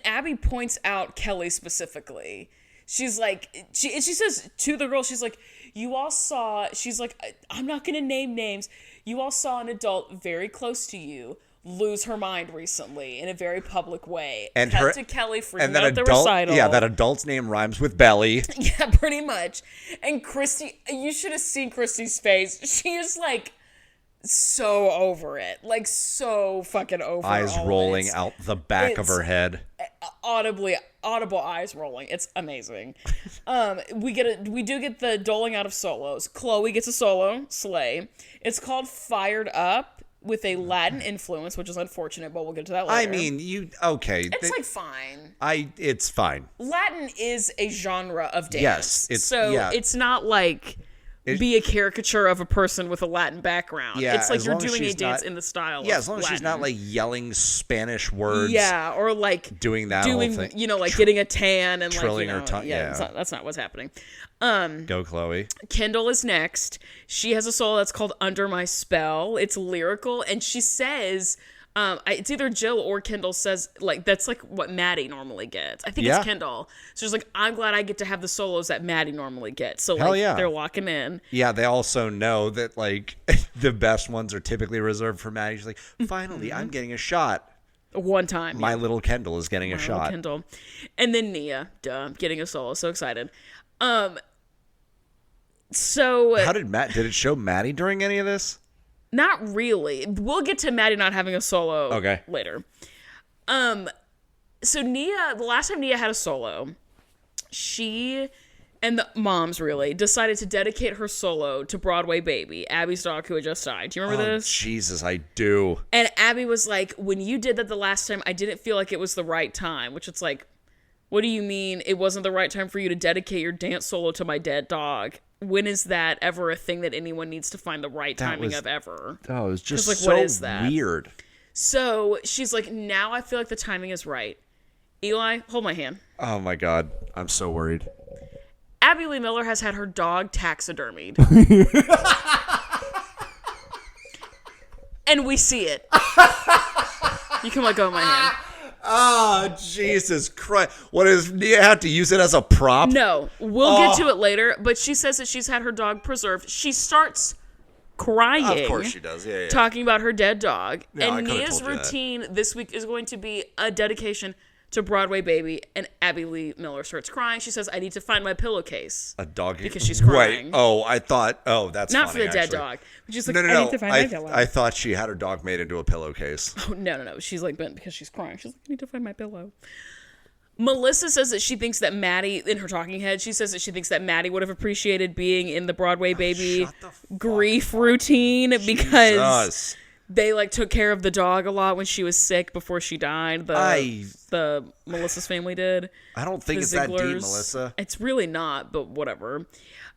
Abby points out Kelly specifically. She's like, she says to the girl, she's like, you all saw, she's like, I'm not going to name names. You all saw an adult very close to you lose her mind recently in a very public way. And Cut her- to Kelly And freaking that out the adult, recital. yeah, that adult's name rhymes with belly. Yeah, pretty much. And Christy, you should have seen Christy's face. She is like so over it. Like so fucking over Eyes all of it. rolling out the back of her head. Audible eyes rolling. It's amazing. We do get the doling out of solos. Chloe gets a solo, slay. It's called Fired Up with a Latin influence, which is unfortunate, but we'll get to that later. I mean, okay. it's like fine. It's fine. Latin is a genre of dance. Yes, it's not like be a caricature of a person with a Latin background. Yeah, it's like as you're long as doing a she's dance not- in the style Yeah, of as long as she's Latin. not like yelling Spanish words. Yeah, or like doing that whole thing. you know, like getting a tan and trilling like, her tongue. Yeah. that's not what's happening. Go, Chloe. Kendall is next. She has a solo that's called Under My Spell. It's lyrical, and she says, it's either Jill or Kendall says, like, that's like what Maddie normally gets. I think Yeah. it's Kendall. So she's like, I'm glad I get to have the solos that Maddie normally gets. So Hell like, yeah. they're locking in. Yeah, they also know that like the best ones are typically reserved for Maddie. She's like, finally, I'm getting a shot. One time. My little Kendall is getting a Little shot. Kendall. And then Nia, getting a solo. So excited. So How did it show Maddie during any of this? not really. We'll get to Maddie not having a solo Okay. later. So Nia, the last time Nia had a solo, she and the moms really decided to dedicate her solo to Broadway Baby, Abby's dog who had just died. Do you remember this? Jesus, I do. And Abby was like, when you did that the last time, I didn't feel like it was the right time, which it's like, what do you mean it wasn't the right time for you to dedicate your dance solo to my dead dog? When is that ever a thing that anyone needs to find the right timing of ever? Oh, it was just like, so what is that? weird. So she's like, now I feel like the timing is right. Eli, hold my hand. Oh my God, I'm so worried. Abby Lee Miller has had her dog taxidermied. And we see it. You can let go of my hand. Oh, Jesus Christ. What is, do you have to use it as a prop? No, we'll get to it later, but she says that she's had her dog preserved. She starts crying. Of course she does, yeah. Talking about her dead dog. No, I and could've Nia's told you that. routine this week is going to be a dedication to Broadway Baby, and Abby Lee Miller starts crying. She says, I need to find my pillowcase. A dog. Because she's crying. Wait, oh, I thought, that's Not funny, for the dead actually. dog. She's like, No. I need to find my pillow. I thought she had her dog made into a pillowcase. Oh, no. She's like, but because she's crying. She's like, I need to find my pillow. Melissa says that she thinks that Maddie, in her talking head, she says that she thinks that Maddie would have appreciated being in the Broadway Baby shut the fuck grief routine because Jesus. they like took care of the dog a lot when she was sick before she died. The Melissa's family did. I don't think The it's that deep, Zigglers. Melissa. It's really not, but whatever.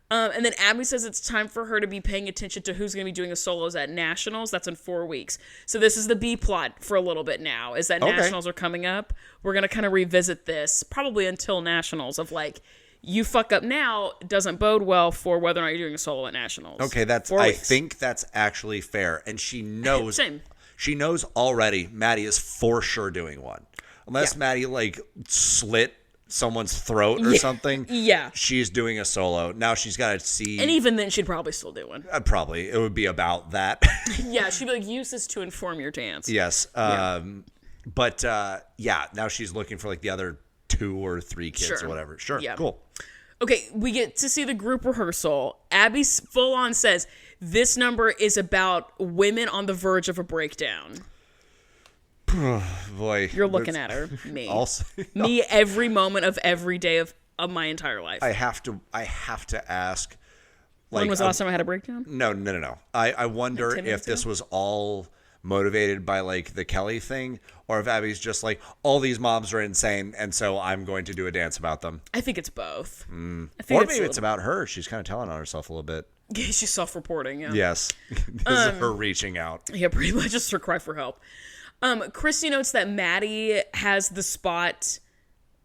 And then Abby says it's time for her to be paying attention to who's going to be doing the solos at Nationals. That's in 4 weeks. So this is the B plot for a little bit now, is that Okay. Nationals are coming up. We're going to kind of revisit this probably until Nationals of like, you fuck up now doesn't bode well for whether or not you're doing a solo at Nationals. Okay, 4 I weeks. think that's actually fair. And she knows. Same. She knows already Maddie is for sure doing one. Unless Maddie like slit someone's throat or something. Yeah. She's doing a solo. Now she's got to see. And even then, she'd probably still do one. Probably. It would be about that. Yeah, she'd be like, use this to inform your dance. Yes. But now she's looking for like the other 2 or 3 kids Sure. or whatever. Sure. Yeah. Cool. Okay, we get to see the group rehearsal. Abby full on says this number is about women on the verge of a breakdown. Boy, You're looking at her. Me. Also, Me every moment of every day of my entire life. I have to ask. Like, when was the last time I had a breakdown? No. I wonder if this was all motivated by like the Kelly thing, or if Abby's just like, all these moms are insane, and so I'm going to do a dance about them. I think it's both. I think Or maybe it's about her. She's kind of telling on herself a little bit. She's self-reporting. Yeah. Yes, this is her reaching out. Yeah, pretty much just her cry for help. Christy notes that Maddie has the spot.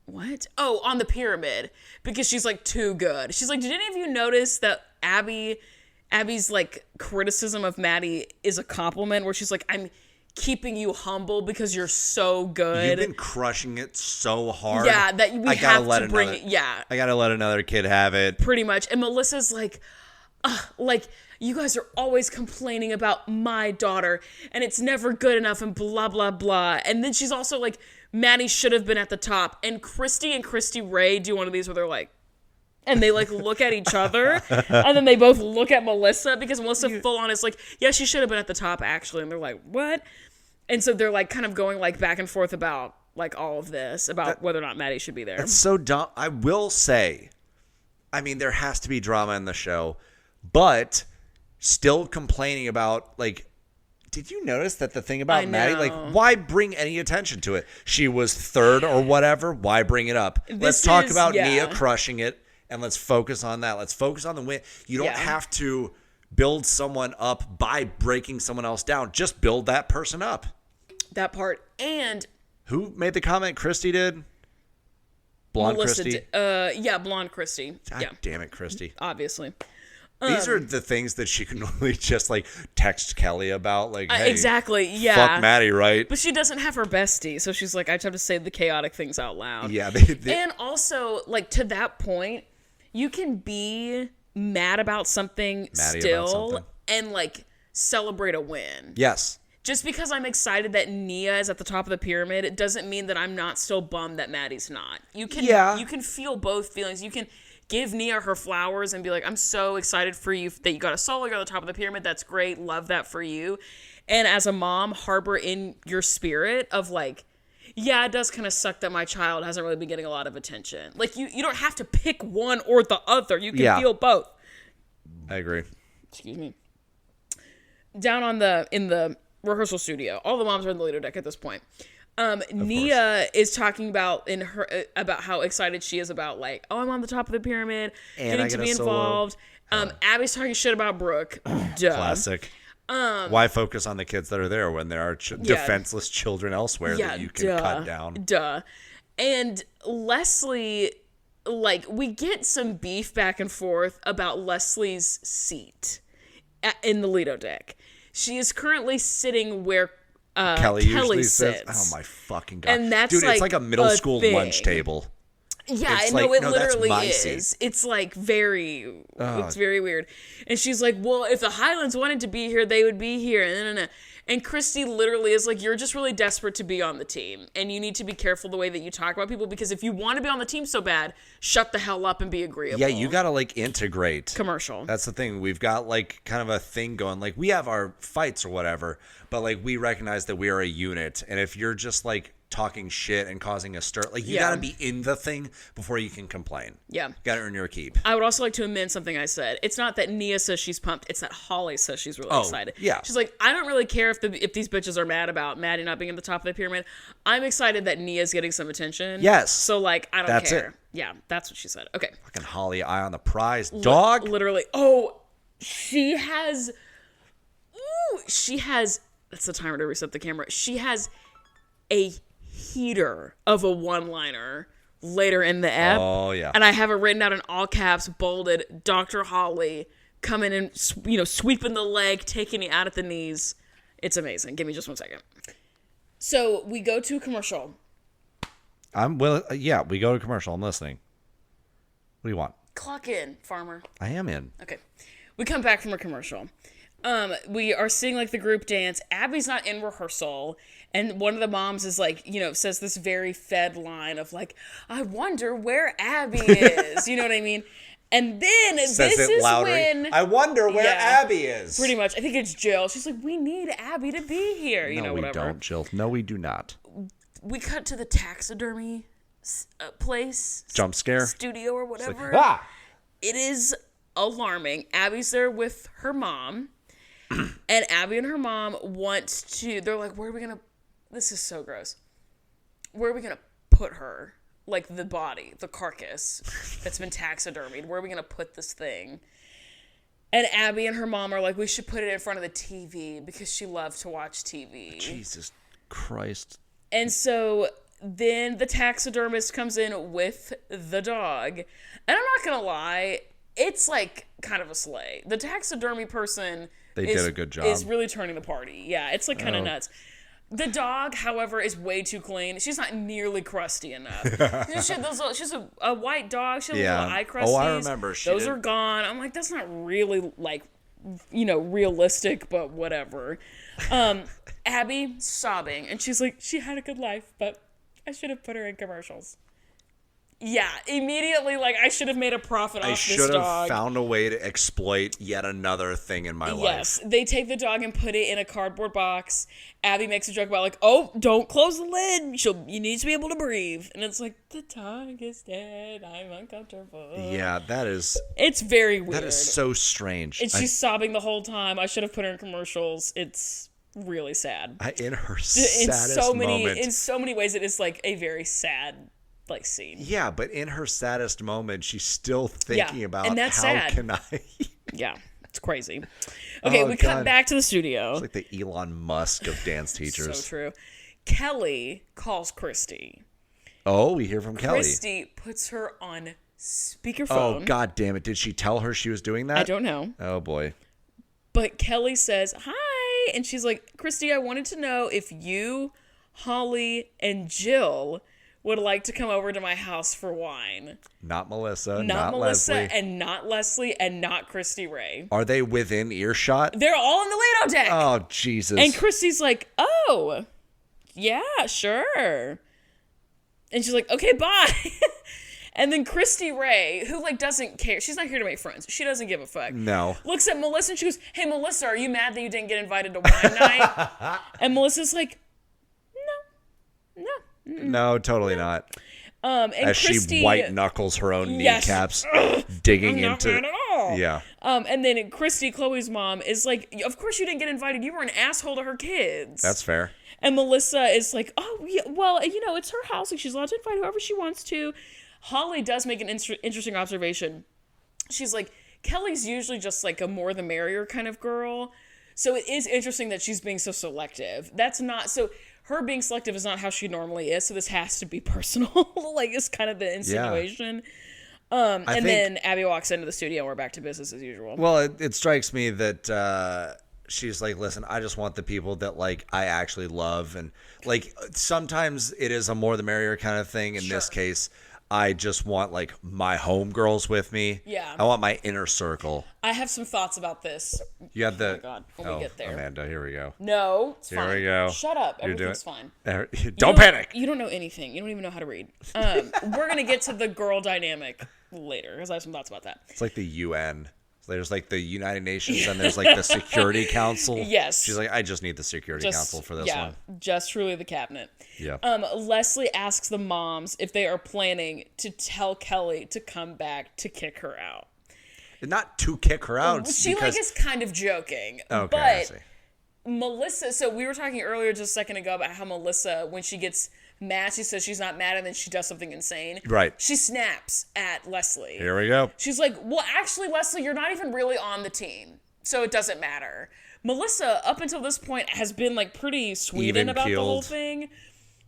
What? Oh, on the pyramid, because she's like too good. She's like, did any of you notice that Abby's like criticism of Maddie is a compliment, where she's like, I'm keeping you humble because you're so good. You've been crushing it so hard. Yeah, that we have to bring it. Yeah, I gotta let another kid have it. Pretty much. And Melissa's like, you guys are always complaining about my daughter, and it's never good enough, and blah blah blah. And then she's also like, Maddie should have been at the top. And Christy Ray do one of these where they're like, and they like look at each other, and then they both look at Melissa, because Melissa full on is like, yeah, she should have been at the top actually. And they're like, what? And so they're like kind of going like back and forth about like all of this, about whether or not Maddie should be there. That's so dumb. I will say, I mean, there has to be drama in the show, but still complaining about like, did you notice that the thing about Maddie, like, why bring any attention to it? She was third or whatever. Why bring it up? Let's talk about Nia crushing it. And let's focus on that. Let's focus on the win. You don't have to build someone up by breaking someone else down. Just build that person up. That part. And who made the comment? Christy did? Blonde Melissa Christy? Blonde Christy. God damn it, Christy. Obviously. These are the things that she can really just like text Kelly about. Like, hey, exactly. Yeah. Fuck Maddie, right? But she doesn't have her bestie. So she's like, I just have to say the chaotic things out loud. Yeah. And also, like, to that point, you can be mad about something and like celebrate a win. Yes. Just because I'm excited that Nia is at the top of the pyramid, it doesn't mean that I'm not still bummed that Maddie's not. You can feel both feelings. You can give Nia her flowers and be like, I'm so excited for you that you got a solo, you're on the top of the pyramid. That's great. Love that for you. And as a mom, harbor in your spirit of like, yeah, it does kind of suck that my child hasn't really been getting a lot of attention. Like, you don't have to pick one or the other. You can feel both. I agree. Excuse me. Down in the rehearsal studio, all the moms are in the Lido deck at this point. Nia is talking about about how excited she is about like, oh, I'm on the top of the pyramid, and getting to be involved. Abby's talking shit about Brooke. Duh. Classic. Why focus on the kids that are there when there are defenseless children elsewhere that you can cut down? Duh. And Leslie, like, we get some beef back and forth about Leslie's seat in the Lido deck. She is currently sitting where Kelly usually sits. Oh my fucking God. And that's dude, it's like a middle school lunch table. Yeah, it literally is. Seat. It's like it's very weird. And she's like, well, if the Highlands wanted to be here, they would be here. And Christy literally is like, you're just really desperate to be on the team. And you need to be careful the way that you talk about people, because if you want to be on the team so bad, shut the hell up and be agreeable. Yeah, you got to like integrate. Commercial. That's the thing. We've got like kind of a thing going. Like, we have our fights or whatever, but like we recognize that we are a unit. And if you're just like talking shit and causing a stir, like you got to be in the thing before you can complain. Yeah. Got to earn your keep. I would also like to amend something I said. It's not that Nia says she's pumped. It's that Holly says she's really excited. Yeah. She's like, I don't really care if these bitches are mad about Maddie not being at the top of the pyramid. I'm excited that Nia's getting some attention. Yes. So like, I don't care. That's it. Yeah, that's what she said. Okay. Fucking Holly, eye on the prize. Dog. Literally. Oh, she has, that's the timer to reset the camera. She has a heater of a one-liner later in the ep. Oh, yeah. And I have it written out in all caps, bolded, Dr. Holly coming and, sweeping the leg, taking it out at the knees. It's amazing. Give me just 1 second. So we go to a commercial. We go to commercial. I'm listening. What do you want? Clock in, farmer. I am in. Okay. We come back from a commercial. We are seeing like the group dance. Abby's not in rehearsal. And one of the moms is like, says this very fed line of like, I wonder where Abby is. You know what I mean? And then Says this it is louder. when I wonder where Yeah. Abby is. pretty much I think it's Jill. She's like, we need Abby to be here. You No, know, we whatever. don't, Jill. No, we do not. We cut to the taxidermy place, Jump scare. studio or whatever. Ah! It is alarming. Abby's there with her mom, and Abby and her mom want to. They're like, "Where are we gonna?" This is so gross. Where are we gonna put her? Like the body, the carcass that's been taxidermied. Where are we gonna put this thing? And Abby and her mom are like, "We should put it in front of the TV because she loved to watch TV." Jesus Christ. And so then the taxidermist comes in with the dog. And I'm not going to lie, it's like kind of a sleigh. The taxidermy person Did a good job. is really turning the party. Yeah, it's like kind of nuts. The dog, however, is way too clean. She's not nearly crusty enough. She's a white dog. She has little eye crusties. Oh, I remember. Those are gone. I'm like, that's not really like, realistic, but whatever. Abby sobbing, and she's like, she had a good life, but I should have put her in commercials. Yeah, immediately, like, I should have made a profit off this dog. I should have found a way to exploit yet another thing in my life. Yes, they take the dog and put it in a cardboard box. Abby makes a joke about, like, oh, don't close the lid. You need to be able to breathe. And it's like, the dog is dead. I'm uncomfortable. Yeah, that is... It's very weird. That is so strange. And she's sobbing the whole time. I should have put her in commercials. It's really sad. In her saddest moment. In so many ways, it is, like, a very sad scene. Yeah, but in her saddest moment, she's still thinking about and that's how sad. can I... Yeah, it's crazy. Okay, we cut back to the studio. It's like the Elon Musk of dance teachers. So true. Kelly calls Christy. Oh, we hear from Kelly. Christy puts her on speakerphone. Oh, God damn it. Did she tell her she was doing that? I don't know. Oh, boy. But Kelly says, hi. And she's like, Christy, I wanted to know if you, Holly, and Jill would like to come over to my house for wine. Not Melissa. Not Melissa, Leslie. and not Leslie, and not Christy Ray. Are they within earshot? They're all in the Lido deck. Oh, Jesus. And Christy's like, oh, yeah, sure. And she's like, okay, bye. And then Christy Ray, who like doesn't care, she's not here to make friends. She doesn't give a fuck. No. Looks at Melissa and she goes, hey, Melissa, are you mad that you didn't get invited to wine night? And Melissa's like, no. No, totally not. And As Christy, she white knuckles her own Yes. kneecaps, digging I'm not into mad at all. Yeah. And then Christy, Chloe's mom, is like, of course you didn't get invited. You were an asshole to her kids. That's fair. And Melissa is like, oh, yeah, well, it's her house. Like, she's allowed to invite whoever she wants to. Holly does make an interesting observation. She's like, Kelly's usually just like a more the merrier kind of girl. So it is interesting that she's being so selective. That's not, so her being selective is not how she normally is. So this has to be personal. Like, it's kind of the insinuation. And then Abby walks into the studio and we're back to business as usual. Well, it strikes me that she's like, listen, I just want the people that like I actually love. And like sometimes it is a more the merrier kind of thing. In this case, I just want like my homegirls with me. Yeah. I want my inner circle. I have some thoughts about this. You have the... Oh, my God. When we get there. Amanda, here we go. No, it's fine. Here we go. Shut up. You're Everything's doing- fine. Don't panic. You don't know anything. You don't even know how to read. We're going to get to the girl dynamic later because I have some thoughts about that. It's like the UN. There's like the United Nations and there's like the Security Council. Yes. She's like, I just need the Security Council for this one. Just truly the cabinet. Yeah. Leslie asks the moms if they are planning to tell Kelly to come back to kick her out. Not to kick her out. She because... like is kind of joking. Okay, I but see. Melissa, so we were talking earlier just a second ago about how Melissa, when she gets mad, she says she's not mad and then she does something insane. Right. She snaps at Leslie. Here we go. She's like, well, actually, Leslie, you're not even really on the team, so it doesn't matter. Melissa, up until this point, has been like pretty Sweden about the whole thing.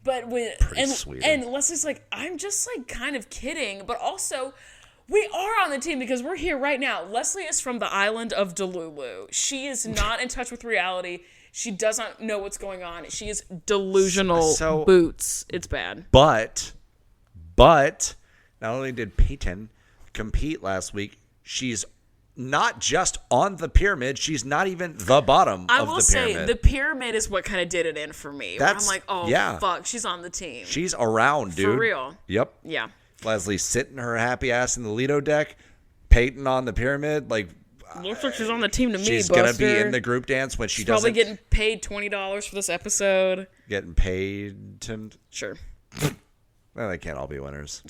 But and Leslie's like, I'm just like kind of kidding, but also we are on the team because we're here right now. Leslie is from the island of Delulu. She is not in touch with reality. She doesn't know what's going on. She is delusional boots. It's bad. But not only did Peyton compete last week, she's not just on the pyramid. She's not even the bottom of the pyramid. I will say, the pyramid is what kind of did it in for me. I'm like, fuck, she's on the team. She's around, dude. For real. Yep. Yeah. Leslie's sitting her happy ass in the Lido deck. Peyton on the pyramid, like looks like she's on the team to me. she's Buster. gonna be in the group dance when she's probably getting paid $20 for this episode. Getting paid to. Sure. Well, they can't all be winners.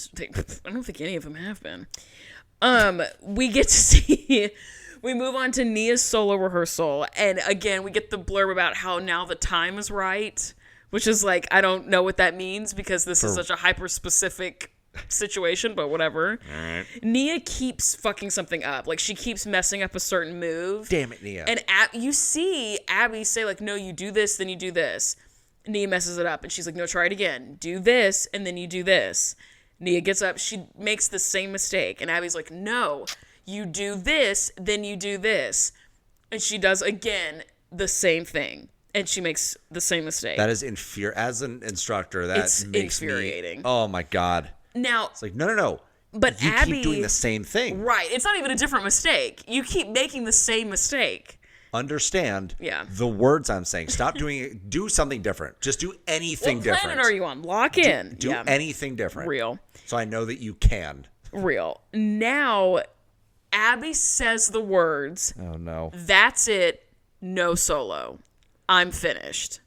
I don't think any of them have been. We get to see. We move on to Nia's solo rehearsal, and again, we get the blurb about how now the time is right, which is like, I don't know what that means because this is such a hyper-specific situation, but whatever. All right. Nia keeps fucking something up. Like, she keeps messing up a certain move. Damn it, Nia. And you see Abby say, like, no, you do this, then you do this. Nia messes it up, and she's like, no, try it again. Do this, and then you do this. Nia gets up, she makes the same mistake, and Abby's like, no, you do this, then you do this. And she does, again, the same thing. And she makes the same mistake. That is as an instructor, that it's makes infuriating. Oh my God. Now, It's like, no. But you Abby, keep doing the same thing. Right. It's not even a different mistake. You keep making the same mistake. Understand Yeah. the words I'm saying. Stop doing it. Do something different. Just do anything What different. planet are you on? Lock in. Do anything different. Real. So I know that you can. Real. Now, Abby says the words, Oh no. that's it, no solo. I'm finished.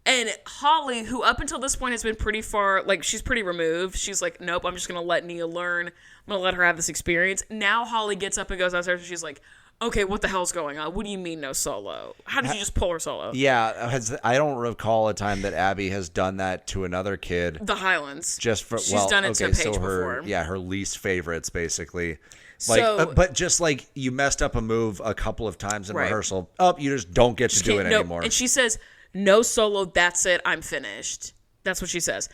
And Holly, who up until this point has been pretty far, like, she's pretty removed. She's like, nope, I'm just going to let Nia learn. I'm going to let her have this experience. Now Holly gets up and goes downstairs and she's like, okay, what the hell's going on? What do you mean no solo? How did you just pull her solo? Yeah, I don't recall a time that Abby has done that to another kid. The Highlands. Just for She's done it to Paige before. her least favorites basically. So- But just like you messed up a move a couple of times in Right. rehearsal, you just don't get to do it Can't- no. anymore. And she says, no solo, that's it, I'm finished. That's what she says.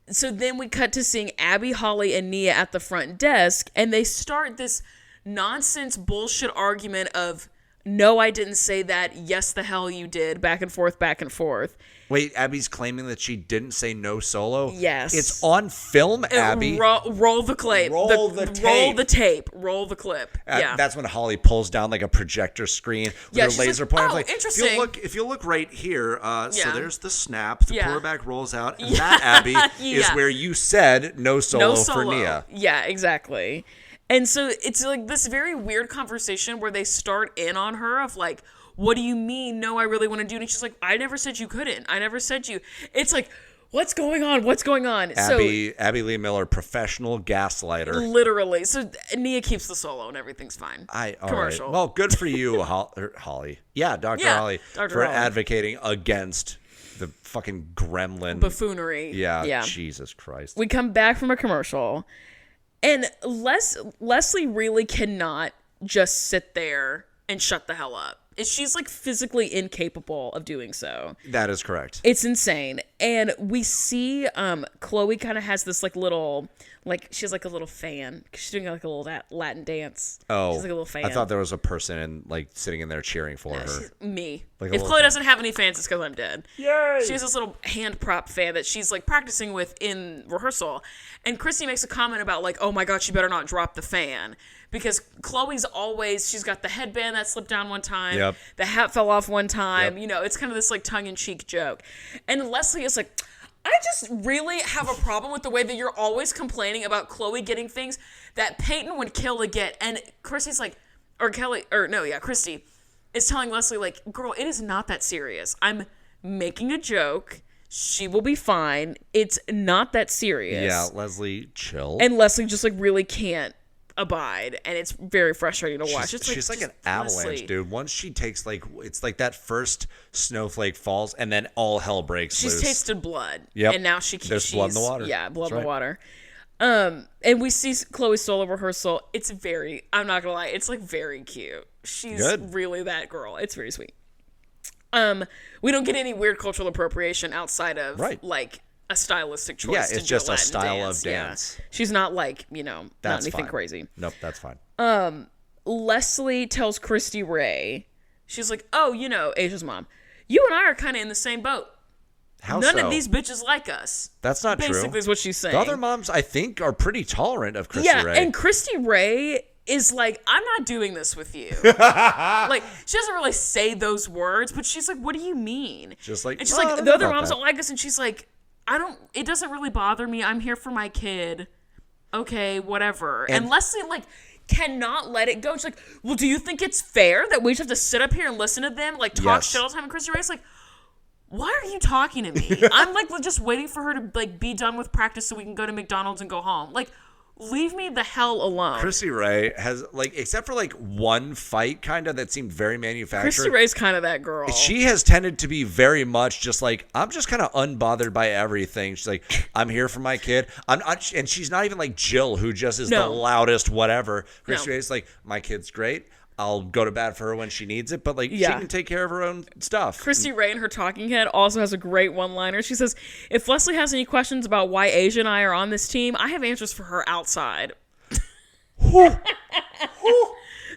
So then we cut to seeing Abby, Holly, and Nia at the front desk, and they start this nonsense bullshit argument of, no, I didn't say that, yes, the hell you did, back and forth, back and forth. Wait, Abby's claiming that she didn't say no solo? Yes. It's on film, Abby. Roll the clip. Roll the tape. Roll the tape. Roll the clip. Yeah. That's when Holly pulls down like a projector screen with Yeah, her she's laser like, pointer. "Oh, Like, interesting." If you look right here, so Yeah. there's the snap, the Yeah. quarterback rolls out, and that, Abby, is Yeah. where you said no solo, No solo. for Nia. Yeah, exactly. And so it's like this very weird conversation where they start in on her of like, what do you mean? No, I really want to do it. And she's like, I never said you couldn't. I never said you. It's like, what's going on? What's going on? Abby Lee Miller, professional gaslighter. So literally. So Nia keeps the solo and everything's fine. All Commercial. right. Well, good for you, Holly. Yeah, Dr. Yeah, Holly, Dr. for Holly. advocating against the fucking gremlin. Buffoonery. Yeah, Jesus Christ. We come back from a commercial, and Leslie really cannot just sit there and shut the hell up. She's like physically incapable of doing so. That is correct. It's insane. And we see Chloe kind of has this like little, like she has like a little fan. She's doing like a little Latin dance. Oh, she's like a little fan. I thought there was a person like sitting in there cheering for her. Me. Like a If little Chloe fan. doesn't have any fans, it's because I'm dead. Yay! She has this little hand prop fan that she's like practicing with in rehearsal. And Christy makes a comment about like, oh my God, she better not drop the fan. Because Chloe's she's got the headband that slipped down one time. Yep. The hat fell off one time. Yep. You know, it's kind of this like tongue-in-cheek joke. And Leslie is like, I just really have a problem with the way that you're always complaining about Chloe getting things that Peyton would kill to get. And Christy is telling Leslie, like, girl, it is not that serious. I'm making a joke. She will be fine. It's not that serious. Yeah, Leslie, chill. And Leslie just, like, really can't abide. And it's very frustrating to watch. She's like an just avalanche, Leslie. dude. Once she takes it's like that first snowflake falls and then all hell breaks She's loose. tasted blood. Yep. And now There's blood in the water. Yeah, blood That's in the right. water. And we see Chloe's solo rehearsal. It's I'm not gonna lie, it's like very cute. She's Good. really that girl. It's very sweet. We don't get any weird cultural appropriation outside of Right. like a stylistic choice. Yeah, to it's do just a Latin style dance. of dance. Yeah. She's not like, not That's anything fine. crazy. Nope, that's fine. Leslie tells Christy Ray, she's like, oh, Asia's mom, you and I are kind of in the same boat. How None so? of these bitches like us. That's not true. Basically is what she's saying. The other moms, I think, are pretty tolerant of Christy Yeah, Ray. and Christy Ray is like, I'm not doing this with you. Like, she doesn't really say those words, but she's like, what do you mean? Just like, and she's "Oh, I like, don't the know other about moms that." don't like us, and she's like, it doesn't really bother me. I'm here for my kid. okay, whatever. And Leslie, like, cannot let it go. She's like, well, do you think it's fair that we just have to sit up here and listen to them, like, talk shit all the time? And Christy Ray's like, why are you talking to me? I'm, like, just waiting for her to, like, be done with practice so we can go to McDonald's and go home. Like, leave me the hell alone. Christy Ray has, like, except for, like, one fight, kind of, that seemed very manufactured. Christy Ray's kind of that girl. She has tended to be very much just, like, I'm just kind of unbothered by everything. She's like, I'm here for my kid. And she's not even like Jill, who just is the loudest whatever. Christy Ray's like, my kid's great. I'll go to bat for her when she needs it, but like she can take care of her own stuff. Christy Ray in her talking head also has a great one-liner. She says, if Leslie has any questions about why Asia and I are on this team, I have answers for her outside.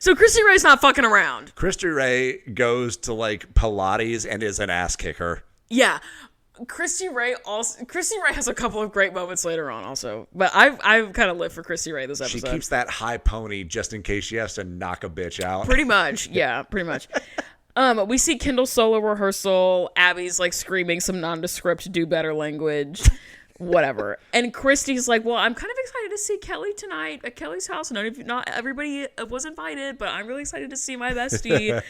So Christy Ray's not fucking around. Christy Ray goes to like Pilates and is an ass kicker. Yeah. Christy Ray has a couple of great moments later on also. But I've kind of lived for Christy Ray this episode. She keeps that high pony just in case she has to knock a bitch out. Pretty much. Yeah, pretty much. We see Kendall's solo rehearsal. Abby's like screaming some nondescript do better language. Whatever. And Christy's like, well, I'm kind of excited to see Kelly tonight at Kelly's house. Not everybody was invited, but I'm really excited to see my bestie.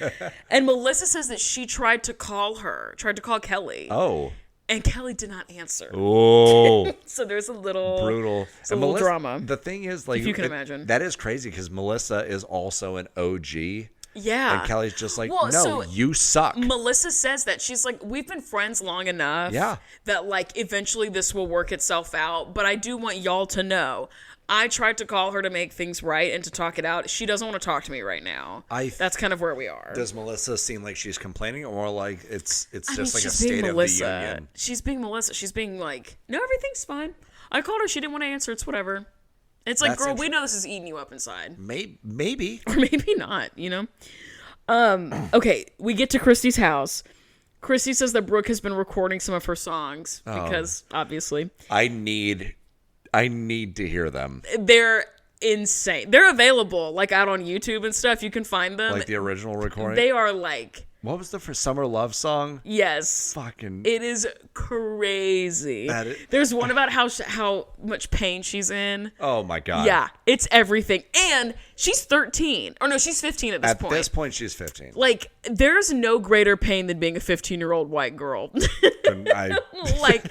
And Melissa says that she tried to call Kelly. Oh. And Kelly did not answer. Oh. So there's a little brutal. A little drama. The thing is, like, if you can imagine. That is crazy because Melissa is also an OG. Yeah. And Kelly's just like, you suck. Melissa says that. She's like, we've been friends long enough that, like, eventually this will work itself out. But I do want y'all to know, I tried to call her to make things right and to talk it out. She doesn't want to talk to me right now. That's kind of where we are. Does Melissa seem like she's complaining, or like it's just like a state of the union? She's being Melissa. She's being like, no, everything's fine. I called her. She didn't want to answer. It's whatever. It's like, girl, we know this is eating you up inside. Maybe. Or maybe not, you know? Okay, we get to Christy's house. Christy says that Brooke has been recording some of her songs because, obviously. I need to hear them. They're insane. They're available, like, out on YouTube and stuff. You can find them. Like the original recording? They are, like... What was the Summer Love song? Yes. Fucking... It is crazy. There's one about how much pain she's in. Oh, my God. Yeah. It's everything. And she's 13. Or no, she's 15 at this point. At this point, she's 15. Like, there's no greater pain than being a 15-year-old white girl. Like,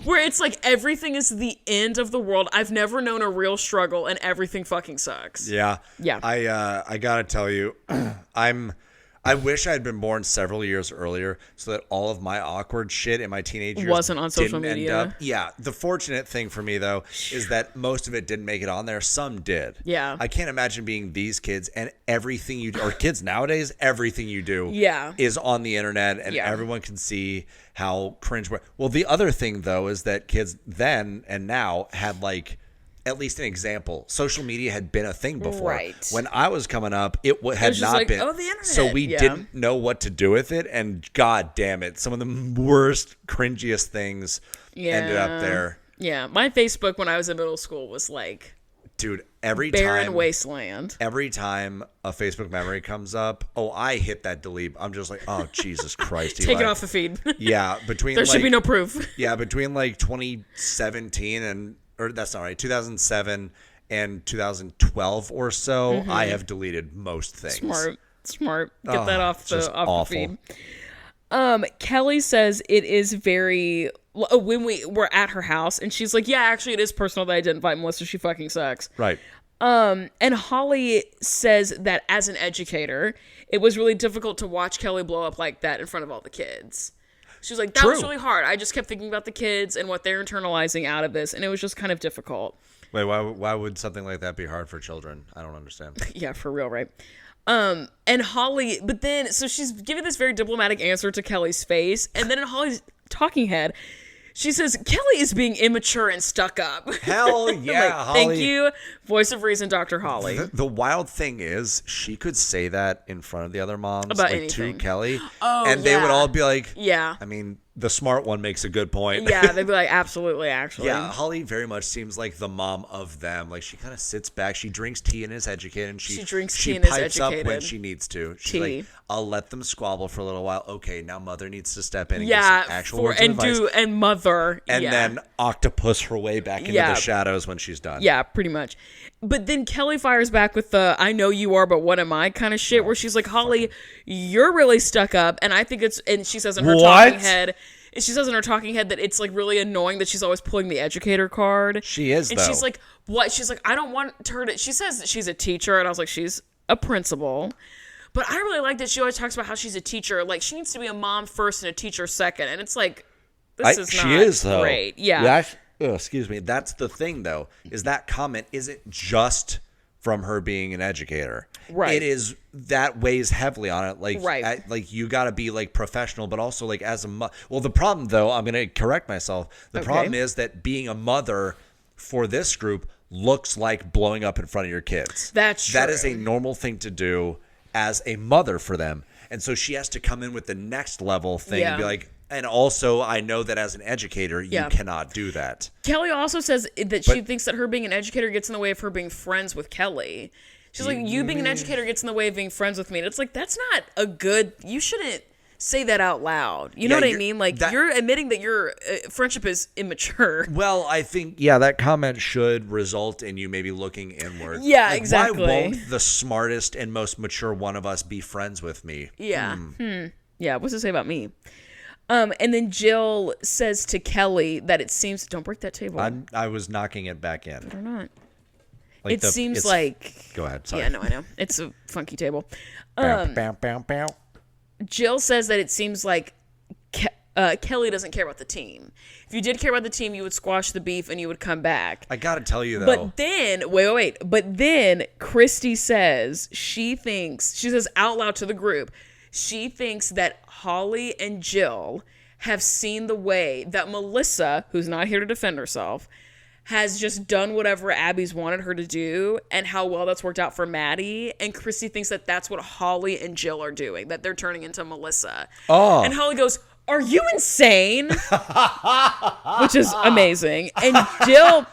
where it's like everything is the end of the world. I've never known a real struggle and everything fucking sucks. Yeah. Yeah. I gotta tell you, I wish I had been born several years earlier so that all of my awkward shit in my teenage years wasn't on social media. Yeah. The fortunate thing for me, though, is that most of it didn't make it on there. Some did. Yeah. I can't imagine being these kids and everything you do, or kids nowadays, everything you do is on the internet and everyone can see how cringe. Well, the other thing, though, is that kids then and now had like at least an example. Social media had been a thing before. Right. When I was coming up, it had not like, been. Oh, the internet. So we didn't know what to do with it. And God damn it, some of the worst, cringiest things ended up there. Yeah. My Facebook when I was in middle school was like... Dude, barren wasteland. Every time a Facebook memory comes up, I hit that delete. I'm just like, oh, Jesus Christ. Take it off the feed. Yeah. There should be no proof. Yeah. Between like 2017 or that's not right, 2007 and 2012 or so, I have deleted most things. Smart. Get that off the feed. Kelly says it is very... When we were at her house, and she's like, yeah, actually, it is personal that I didn't invite Melissa. She fucking sucks. Right. And Holly says that as an educator, it was really difficult to watch Kelly blow up like that in front of all the kids. She was like, that was really hard. I just kept thinking about the kids and what they're internalizing out of this, and it was just kind of difficult. Wait, why would something like that be hard for children? I don't understand. Yeah, for real, right? And Holly, but then, so she's giving this very diplomatic answer to Kelly's face, and then in Holly's talking head, she says, Kelly is being immature and stuck up. Hell yeah, like, Holly. Thank you Voice of reason, Dr. Holly. The wild thing is, she could say that in front of the other moms, About like anything. to Kelly, Oh, and they would all be like, Yeah. I mean, the smart one makes a good point. Yeah, they'd be like, absolutely, actually. Yeah, Holly very much seems like the mom of them. Like, she kind of sits back. She drinks tea and is educated. And she drinks she tea and is pipes up when educated. she needs to. She's Tea. like, I'll let them squabble for a little while. Okay, now mother needs to step in and Yeah, give some actual words of advice. and mother. And yeah. then octopus her way back into Yeah. the shadows when she's done. Yeah, pretty much. But then Kelly fires back with the I know you are, but what am I kind of shit, where she's like, Holly, you're really stuck up. And I think and she says in her talking head, that it's like really annoying that she's always pulling the educator card. She is, and though. she's like, what? She's like, I don't want her to, she says that she's a teacher. And I was like, she's a principal. But I really like that she always talks about how she's a teacher. Like, she needs to be a mom first and a teacher second. And it's like, this is not great. Yeah. Excuse me. That's the thing, though, is that comment isn't just from her being an educator. Right. It is, that weighs heavily on it. Like, Right. like you got to be like professional, but also like as a well, the problem, though, I'm going to correct myself. The problem is that being a mother for this group looks like blowing up in front of your kids. That's That true. is a normal thing to do as a mother for them. And so she has to come in with the next level thing and be Yeah. like, and also I know that as an educator, you Yeah. cannot do that. Kelly also says that she thinks that her being an educator gets in the way of her being friends with Kelly. She's like, you being an educator gets in the way of being friends with me. And it's like, that's not a good, you shouldn't say that out loud. You know what I mean? Like, you're admitting that your friendship is immature. Well, I think, that comment should result in you maybe looking inward. Yeah, Like, exactly. Why won't the smartest and most mature one of us be friends with me? Yeah. Yeah, what's it say about me? And then Jill says to Kelly that it seems, don't break that table. I was knocking it back in. Or not. Like It seems like, Go ahead. Sorry. yeah, no, I know. It's a funky table. Bow, bow, bow, bow. Jill says that it seems like Kelly doesn't care about the team. If you did care about the team, you would squash the beef and you would come back. I got to tell you, though. But then, wait. But then Christy says she says out loud to the group, she thinks that Holly and Jill have seen the way that Melissa, who's not here to defend herself, has just done whatever Abby's wanted her to do and how well that's worked out for Maddie. And Christy thinks that that's what Holly and Jill are doing, that they're turning into Melissa. Oh. And Holly goes, are you insane? Which is amazing. And Jill...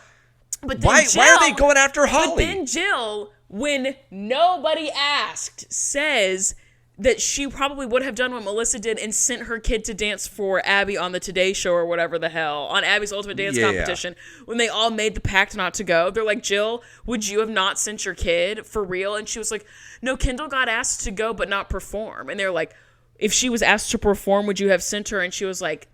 But then why are they going after Holly? But then Jill, when nobody asked, says that she probably would have done what Melissa did and sent her kid to dance for Abby on the Today Show or whatever the hell, on Abby's Ultimate Dance competition, when they all made the pact not to go. They're like, Jill, would you have not sent your kid for real? And she was like, no, Kendall got asked to go but not perform. And they're like, if she was asked to perform, would you have sent her? And she was like,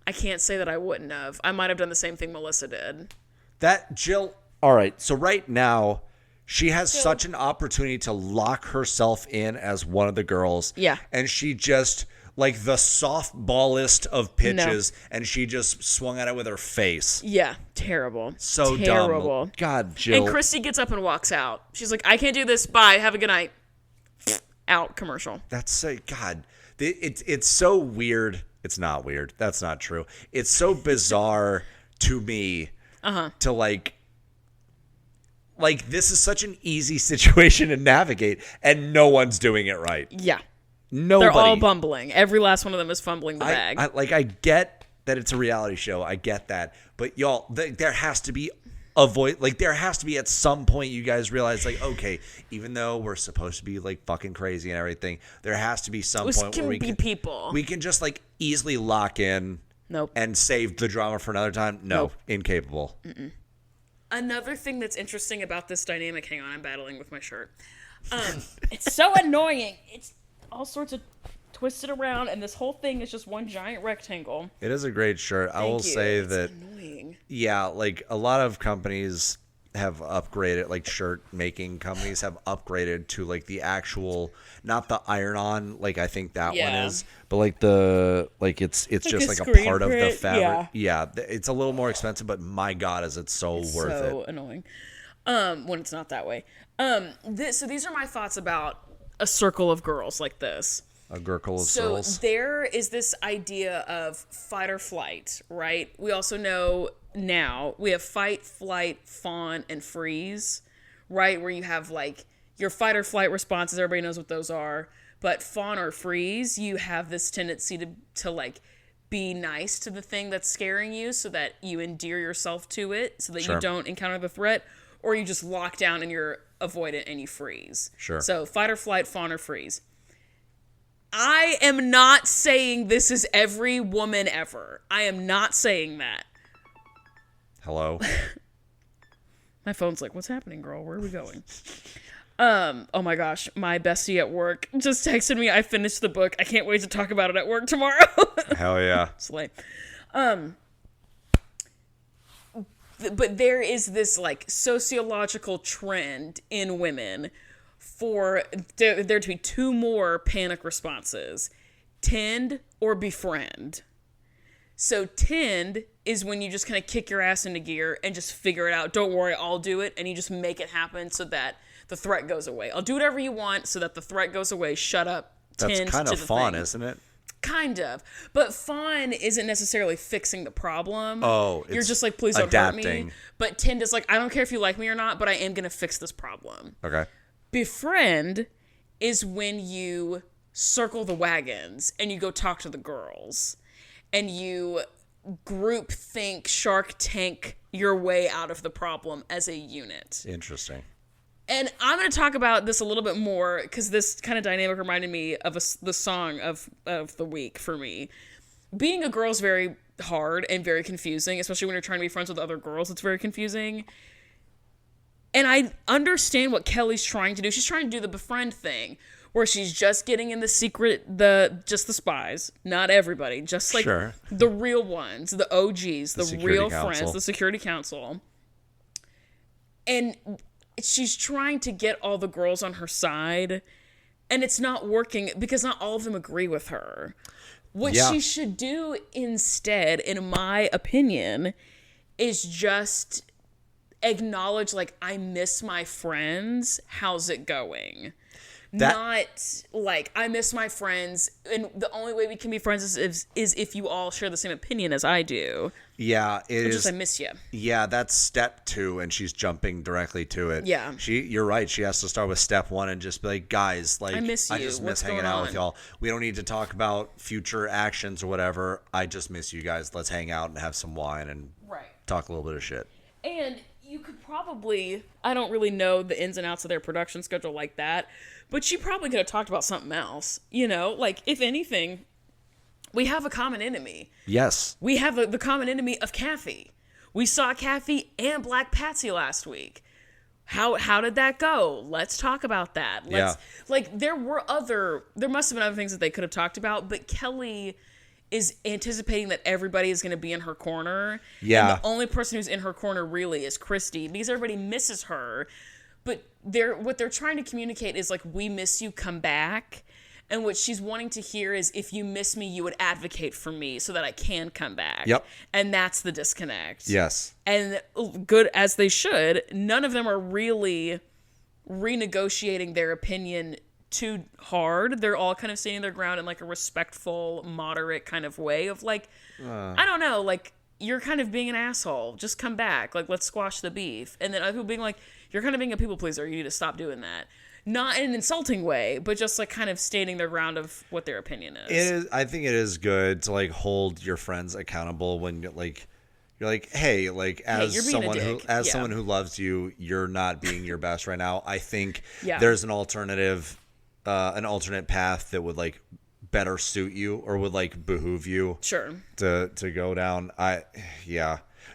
I can't say that I wouldn't have. I might have done the same thing Melissa did. That Jill. All right. So right now, she has such an opportunity to lock herself in as one of the girls. Yeah. And she just, like the softballist of pitches, and she just swung at it with her face. Yeah, terrible. So terrible. dumb. God, Jill. And Christy gets up and walks out. She's like, I can't do this. Bye. Have a good night. Out. Commercial. That's so, God. It's so weird. It's not weird. That's not true. It's so bizarre to me to like this is such an easy situation to navigate, and no one's doing it right. Yeah. Nobody. They're all bumbling. Every last one of them is fumbling the bag. I get that it's a reality show. I get that. But y'all, there has to be a voice. Like, there has to be at some point you guys realize, like, okay, even though we're supposed to be like fucking crazy and everything, there has to be some This point can where be people. we can just like easily lock in. Nope. And save the drama for another time. No, Nope. incapable. Another thing that's interesting about this dynamic, hang on, I'm battling with my shirt. It's so annoying. It's all sorts of twisted around, and this whole thing is just one giant rectangle. It is a great shirt. I will Thank you. say It's that, annoying. yeah, like a lot of companies have upgraded, like shirt making companies have upgraded to like the actual, not the iron-on, like I think that one Yeah. is, but like it's just a like a screen part of the print, fabric. Yeah, it's a little more expensive, but my God, is it so worth it. So annoying. When it's not that way. So these are my thoughts about a circle of girls like this. A gurgle of So souls. there is this idea of fight or flight, right? We also know now we have fight, flight, fawn, and freeze. right? Where you have like your fight or flight responses, everybody knows what those are. But fawn or freeze, you have this tendency to like be nice to the thing that's scaring you so that you endear yourself to it so that you don't encounter the threat, or you just lock down and you're avoidant and you freeze. Sure. So fight or flight, fawn or freeze. I am not saying this is every woman ever. I am not saying that. Hello? My phone's like, what's happening, girl? Where are we going? Oh my gosh, my bestie at work just texted me. I finished the book. I can't wait to talk about it at work tomorrow. Hell yeah. Slay. But there is this like sociological trend in women for there to be two more panic responses: tend or befriend. So tend is when you just kind of kick your ass into gear and just figure it out. Don't worry, I'll do it. And you just make it happen so that the threat goes away. I'll do whatever you want so that the threat goes away. Shut up. That's kind of fawn, isn't it? Kind of. But fawn isn't necessarily fixing the problem. Oh, you're just like, please don't hurt me. But tend is like, I don't care if you like me or not, but I am going to fix this problem. Okay. Befriend is when you circle the wagons and you go talk to the girls and you group think, Shark Tank your way out of the problem as a unit. Interesting. And I'm going to talk about this a little bit more because this kind of dynamic reminded me of the song of the week for me. Being a girl is very hard and very confusing, especially when you're trying to be friends with other girls. It's very confusing. And I understand what Kelly's trying to do. She's trying to do the befriend thing, where she's just getting in the secret, just the spies, not everybody, just like the real ones, the OGs, the real friends, the Security Council. And she's trying to get all the girls on her side, and it's not working because not all of them agree with her. What she should do instead, in my opinion, is just acknowledge, like, I miss my friends. How's it going? Not like, I miss my friends, and the only way we can be friends is if you all share the same opinion as I do. Yeah, it is. Just, I miss you. Yeah, that's step 2, and she's jumping directly to it. Yeah. You're right. She has to start with step 1 and just be like, guys, like, I miss you. I just miss hanging out with y'all. We don't need to talk about future actions or whatever. I just miss you guys. Let's hang out and have some wine and talk a little bit of shit. And you could probably, I don't really know the ins and outs of their production schedule like that, but she probably could have talked about something else. You know, like, if anything, we have a common enemy. Yes. We have the common enemy of Kathy. We saw Kathy and Black Patsy last week. How did that go? Let's talk about that. Like, there must have been other things that they could have talked about, but Kelly is anticipating that everybody is going to be in her corner. Yeah. And the only person who's in her corner really is Christy, because everybody misses her. But what they're trying to communicate is, like, we miss you, come back. And what she's wanting to hear is, if you miss me, you would advocate for me so that I can come back. Yep. And that's the disconnect. Yes. And good as they should, none of them are really renegotiating their opinion too hard. They're all kind of standing their ground in, like, a respectful, moderate kind of way of, like, I don't know, like, you're kind of being an asshole. Just come back. Like, let's squash the beef. And then other people being like, you're kind of being a people pleaser. You need to stop doing that. Not in an insulting way, but just, like, kind of standing their ground of what their opinion is. I think it is good to, like, hold your friends accountable when you're like, hey, like, as someone who loves you, you're not being your best right now. I think there's an alternate path that would, like, better suit you or would, like, behoove you. Sure. To go down.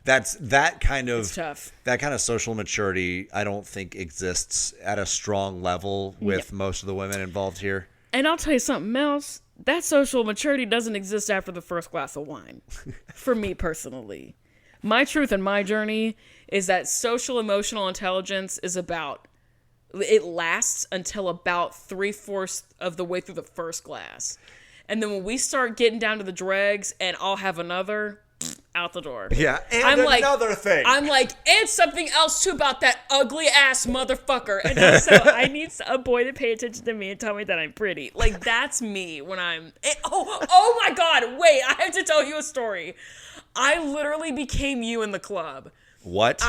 That's that kind of it's tough. That kind of social maturity I don't think exists at a strong level with most of the women involved here. And I'll tell you something else. That social maturity doesn't exist after the first glass of wine. For me personally. My truth and my journey is that social emotional intelligence is it lasts until about 3/4 of the way through the first glass. And then when we start getting down to the dregs and I'll have another, out the door. Yeah, and another thing. I'm like, and something else too about that ugly ass motherfucker. And so I need a boy to pay attention to me and tell me that I'm pretty. Like, that's me when I'm... Oh my God, wait, I have to tell you a story. I literally became you in the club. What?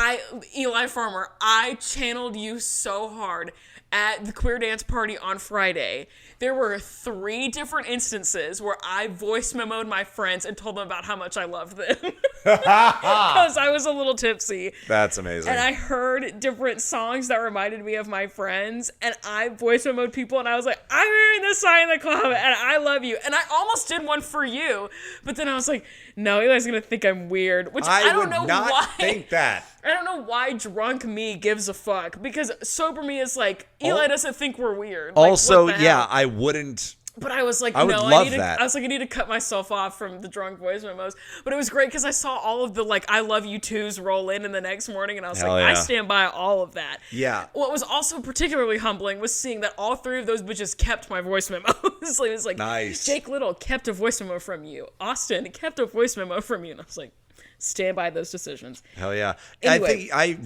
Eli Farmer, I channeled you so hard at the queer dance party on Friday. There were 3 different instances where I voice memoed my friends and told them about how much I loved them. Because I was a little tipsy. That's amazing. And I heard different songs that reminded me of my friends. And I voice memoed people and I was like, I'm hearing this song in the club and I love you. And I almost did one for you. But then I was like, no, Eli's going to think I'm weird. Which I don't know not why. think that. I don't know why drunk me gives a fuck. Because sober me is like, Eli doesn't think we're weird. Like, Also, yeah, I wouldn't. But I was like, I would no, love I need that. to, I was like, I need to cut myself off from the drunk voice memos. But it was great because I saw all of the like, I love you twos roll in the next morning. And I was Hell like, yeah. I stand by all of that. Yeah. What was also particularly humbling was seeing that all 3 of those bitches kept my voice memos. It was like, nice. Jake Little kept a voice memo from you. Austin kept a voice memo from you. And I was like, stand by those decisions. Hell yeah. Anyway. I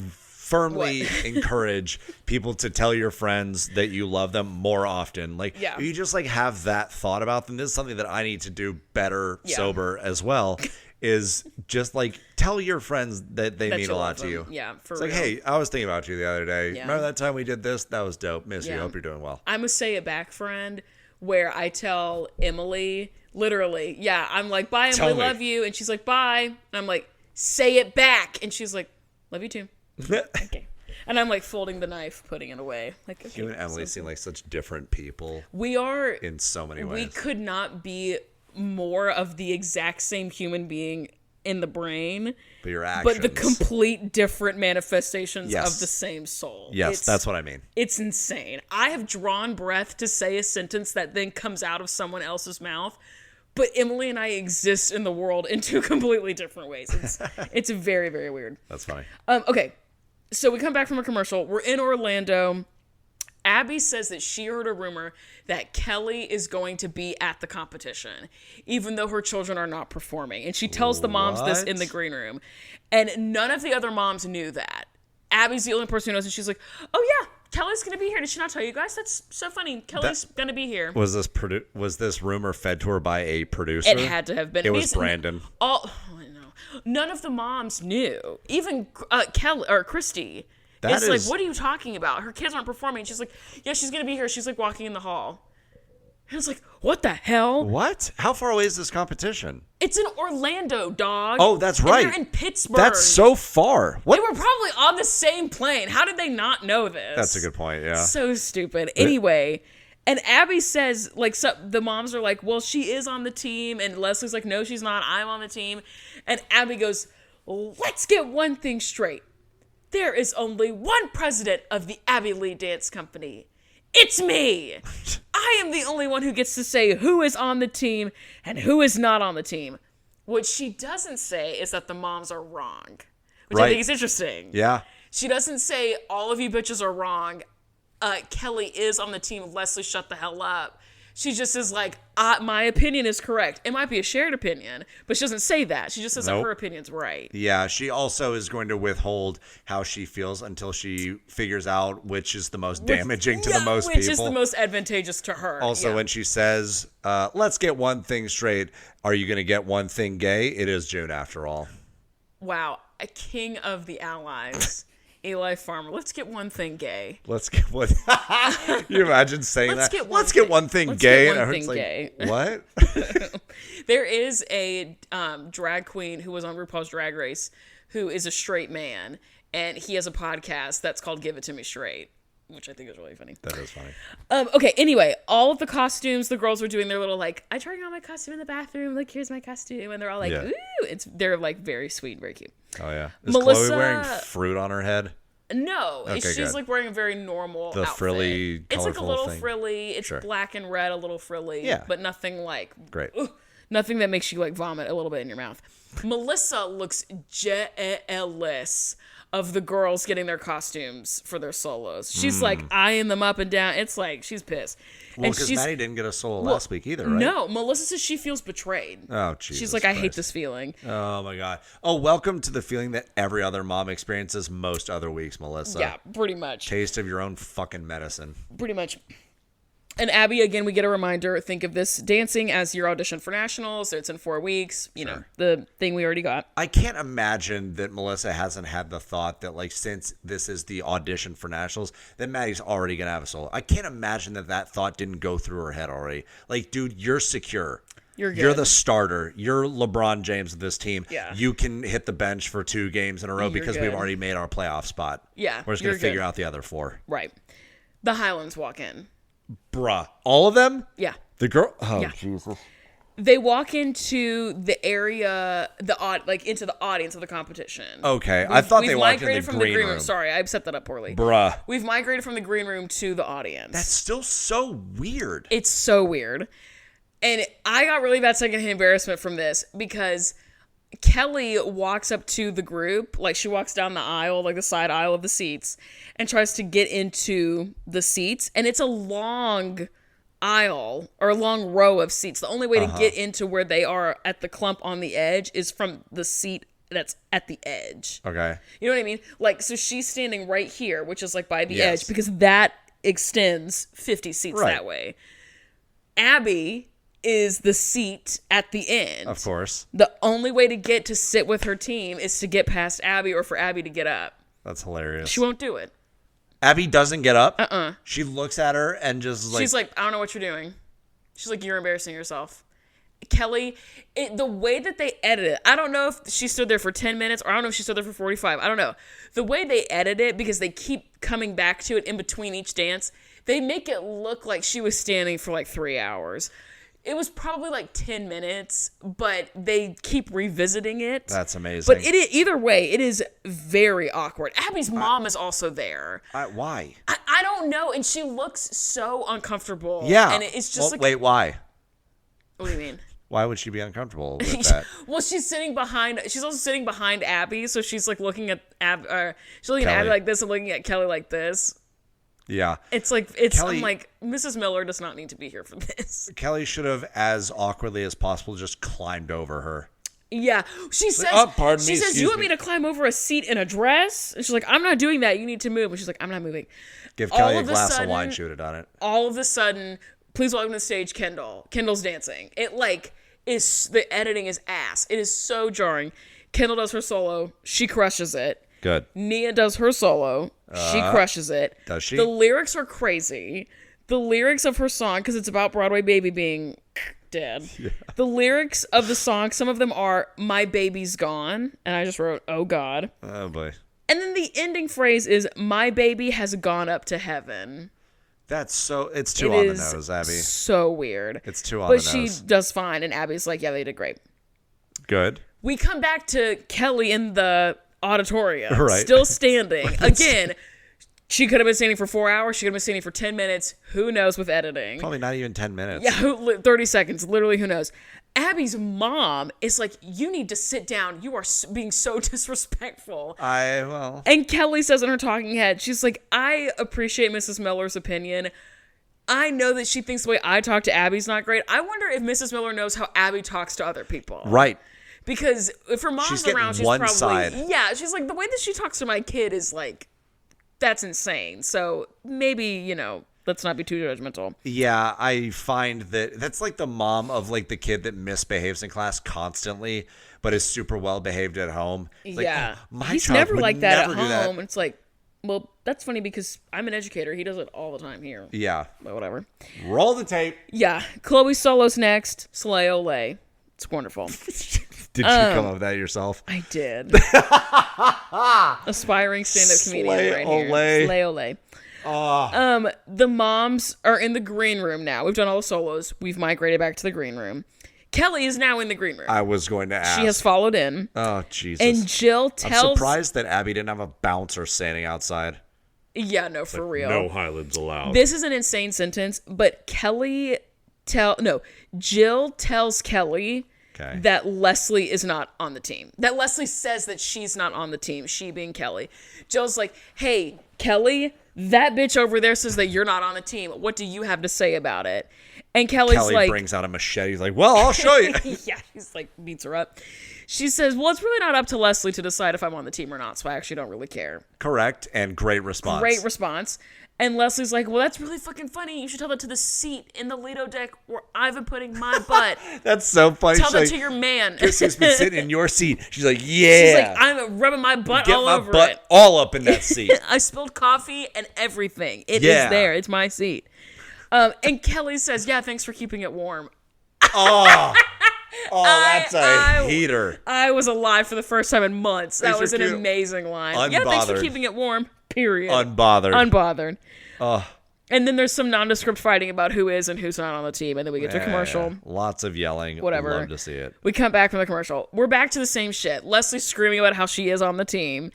firmly encourage people to tell your friends that you love them more often. Like, Yeah. you just like have that thought about them. This is something that I need to do better sober as well. Is just like tell your friends that they mean a lot to you. Yeah, for it's real. like, hey, I was thinking about you the other day. Yeah. Remember that time we did this? That was dope. Miss you. Yeah. Hope you're doing well. I'm a say it back friend where I tell Emily, literally, yeah, I'm like, bye, Emily, love you. And she's like, bye. And I'm like, say it back. And she's like, love you too. Okay. And I'm like folding the knife, putting it away. Like, okay, You and Emily seem like such different people we are in so many ways. We could not be more of the exact same human being in the brain, But your actions. but the complete different manifestations Yes. of the same soul. Yes, that's what I mean. It's insane. I have drawn breath to say a sentence that then comes out of someone else's mouth. But Emily and I exist in the world in 2 completely different ways. It's very, very weird. That's funny. Okay, so we come back from a commercial. We're in Orlando. Abby says that she heard a rumor that Kelly is going to be at the competition, even though her children are not performing. And she tells the moms this in the green room. And none of the other moms knew that. Abby's the only person who knows, and she's like, oh yeah, Kelly's going to be here. Did she not tell you guys? That's so funny. Kelly's going to be here. Was this rumor fed to her by a producer? It had to have been. It was Brandon. None of the moms knew. Even Kelly or Christy. That It's like, is- what are you talking about? Her kids aren't performing. She's like, yeah, she's going to be here. She's like walking in the hall. And I was like, what the hell? What? How far away is this competition? It's in Orlando, dog. Oh, that's And right. they're in Pittsburgh. That's so far. What? They were probably on the same plane. How did they not know this? That's a good point, yeah. So stupid. Anyway, and Abby says, like, so the moms are like, well, she is on the team. And Leslie's like, no, she's not. I'm on the team. And Abby goes, let's get one thing straight. There is only one president of the Abby Lee Dance Company. It's me. I am the only one who gets to say who is on the team and who is not on the team. What she doesn't say is that the moms are wrong, which I Right. think is interesting. Yeah. She doesn't say all of you bitches are wrong. Kelly is on the team. Leslie, shut the hell up. She just is like, my opinion is correct. It might be a shared opinion, but she doesn't say that. She just says that her opinion's right. Yeah, she also is going to withhold how she feels until she figures out which is the most damaging to the most people. Which is the most advantageous to her. Also, when she says, let's get one thing straight, are you going to get one thing gay? It is June after all. Wow, a king of the allies. Eli Farmer. Let's get one thing gay. Let's get one. You imagine saying Let's that? get one Let's get one thing gay. Get one and thing it's like, gay. what? There is a drag queen who was on RuPaul's Drag Race who is a straight man, and he has a podcast that's called Give It To Me Straight, which I think is really funny. That is funny. Okay, anyway, all of the costumes, the girls were doing their little, like, I tried on my costume in the bathroom, like, here's my costume, and they're all like, Yeah. ooh, they're, like, very sweet and very cute. Oh, yeah. Is Melissa- Chloe wearing fruit on her head? No, Okay, she's good. like wearing a very normal The outfit. frilly, It's like a colorful little thing. frilly. It's Sure. black and red, a little frilly. Yeah. But nothing like Great. nothing that makes you like vomit a little bit in your mouth. Melissa looks jealous of the girls getting their costumes for their solos. She's like eyeing them up and down. It's like she's pissed. Well, And because she's Maddie didn't get a solo last week either, right? no. Melissa says she feels betrayed. Oh, Jesus She's like, I hate Christ. this feeling. Oh, my God. Oh, welcome to the feeling that every other mom experiences most other weeks, Melissa. Yeah, pretty much. Taste of your own fucking medicine. Pretty much. And Abby, again, we get a reminder, think of this dancing as your audition for nationals. It's in 4 weeks, you know, the thing we already got. I can't imagine that Melissa hasn't had the thought that, like, since this is the audition for nationals, that Maddie's already going to have a solo. I can't imagine that thought didn't go through her head already. Like, dude, you're secure. You're good. You're the starter. You're LeBron James of this team. Yeah. You can hit the bench for 2 games in a row because we've already made our playoff spot. Yeah, We're just going to figure out the other 4. Right. The Highlands walk in. Bruh. All of them? Yeah. The girl? Oh, Yeah. Jesus. They walk into the area, into the audience of the competition. Okay. I thought they walked in the from green room. Sorry, I set that up poorly. Bruh. We've migrated from the green room to the audience. That's still so weird. It's so weird. And I got really bad secondhand embarrassment from this because Kelly walks up to the group, like she walks down the aisle, like the side aisle of the seats, and tries to get into the seats. And it's a long aisle or a long row of seats. The only way to get into where they are at the clump on the edge is from the seat that's at the edge. Okay. You know what I mean? Like, so she's standing right here, which is like by the Yes. edge, because that extends 50 seats Right. that way. Abby is the seat at the end. Of course. The only way to get to sit with her team is to get past Abby or for Abby to get up. That's hilarious. She won't do it. Abby doesn't get up. She looks at her and just like... She's like, I don't know what you're doing. She's like, you're embarrassing yourself. Kelly, the way that they edit it, I don't know if she stood there for 10 minutes or I don't know if she stood there for 45. I don't know. The way they edit it, because they keep coming back to it in between each dance, they make it look like she was standing for like 3 hours. It was probably like 10 minutes, but they keep revisiting it. That's amazing. But either way, it is very awkward. Abby's mom is also there. Why? I don't know, and she looks so uncomfortable. Yeah. And it's just like... Wait, why? What do you mean? Why would she be uncomfortable with that? Well, she's also sitting behind Abby, so she's like looking at she's looking at Kelly. Abby like this and looking at Kelly like this. Yeah. I'm like, Mrs. Miller does not need to be here for this. Kelly should have, as awkwardly as possible, just climbed over her. Yeah. She says, pardon me, she says, excuse you want me." me to climb over a seat in a dress? And she's like, I'm not doing that. You need to move. And she's like, I'm not moving. Give All Kelly a of a glass sudden- of wine, she would have done it. All of a sudden, please welcome to the stage, Kendall. Kendall's dancing. It the editing is ass. It is so jarring. Kendall does her solo. She crushes it. Good. Nia does her solo. She crushes it. Does she? The lyrics are crazy. The lyrics of her song, because it's about Broadway baby being dead. Yeah. The lyrics of the song, some of them are, my baby's gone. And I just wrote, oh God. Oh, boy. And then the ending phrase is, my baby has gone up to heaven. It's too on the nose, Abby. So weird. It's too on the nose. But she does fine. And Abby's like, yeah, they did great. Good. We come back to Kelly in the auditorium, Right. still standing. Again, she could have been standing for 4 hours. She could have been standing for 10 minutes. Who knows with editing? Probably not even 10 minutes. Yeah, 30 seconds. Literally, who knows? Abby's mom is like, you need to sit down. You are being so disrespectful. And Kelly says in her talking head, she's like, I appreciate Mrs. Miller's opinion. I know that she thinks the way I talk to Abby's not great. I wonder if Mrs. Miller knows how Abby talks to other people. Right. Because if her mom's She's around, she's one probably... side. Yeah, she's like, the way that she talks to my kid is like, that's insane. So maybe, let's not be too judgmental. Yeah, I find that's like the mom of like the kid that misbehaves in class constantly, but is super well behaved at home. It's Yeah. like, my He's child never would like that never at do that. home. It's like, well, that's funny because I'm an educator. He does it all the time here. Yeah. But whatever. Roll the tape. Yeah. Chloe Solo's next. Slay Olay. It's wonderful. Did you come up with that yourself? I did. Aspiring stand-up comedian Slay right Olay. here. Slay Olay. The moms are in the green room now. We've done all the solos. We've migrated back to the green room. Kelly is now in the green room. I was going to ask. She has followed in. Oh, Jesus. And Jill tells... I'm surprised that Abby didn't have a bouncer standing outside. Yeah, no, for real. No Highlands allowed. This is an insane sentence, but Jill tells Kelly Okay. that Leslie is not on the team. That Leslie says that she's not on the team, she being Kelly. Jill's like, hey, Kelly, that bitch over there says that you're not on the team. What do you have to say about it? And Kelly brings out a machete. He's like, well, I'll show you. yeah, he's like, beats her up. She says, well, it's really not up to Leslie to decide if I'm on the team or not, so I actually don't really care. Correct, and great response. Great response. And Leslie's like, well, that's really fucking funny. You should tell that to the seat in the Lido deck where I've been putting my butt. That's so funny. Tell that to your man. Chrissy's been sitting in your seat. She's like, yeah. She's like, I'm rubbing my butt all over Get my butt it. all up in that seat. I spilled coffee and everything. It is there. It's my seat. And Kelly says, yeah, thanks for keeping it warm. Oh, that's a heater. I was alive for the first time in months. That was an amazing line. Yeah, thanks for keeping it warm. Period. Unbothered. And then there's some nondescript fighting about who is and who's not on the team, and then we get to commercial. Yeah. Lots of yelling. Whatever. Love to see it. We come back from the commercial. We're back to the same shit. Leslie's screaming about how she is on the team.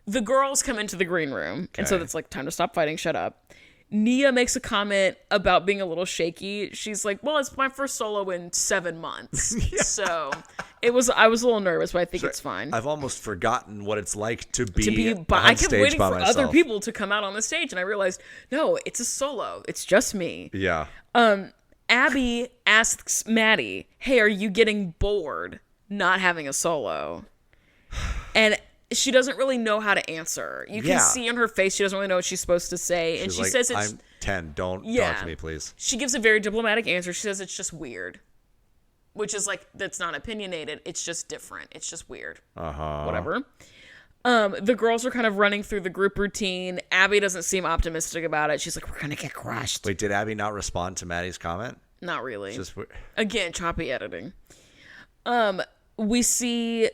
The girls come into the green room, and so it's like, time to stop fighting. Shut up. Nia makes a comment about being a little shaky. She's like, well, it's my first solo in 7 months. So I was a little nervous, but I think it's fine. I've almost forgotten what it's like to be on I kept stage waiting by for myself. other people to come out on the stage, and I realized, no, it's a solo. It's just me. Yeah. Abby asks Maddie, hey, are you getting bored not having a solo? And she doesn't really know how to answer. You can see in her face she doesn't really know what she's supposed to say. And she says it's... I'm 10. Don't talk to me, please. She gives a very diplomatic answer. She says it's just weird. Which is like, that's not opinionated. It's just different. It's just weird. Whatever. The girls are kind of running through the group routine. Abby doesn't seem optimistic about it. She's like, we're going to get crushed. Wait, did Abby not respond to Maddie's comment? Not really. It's just again, choppy editing. We see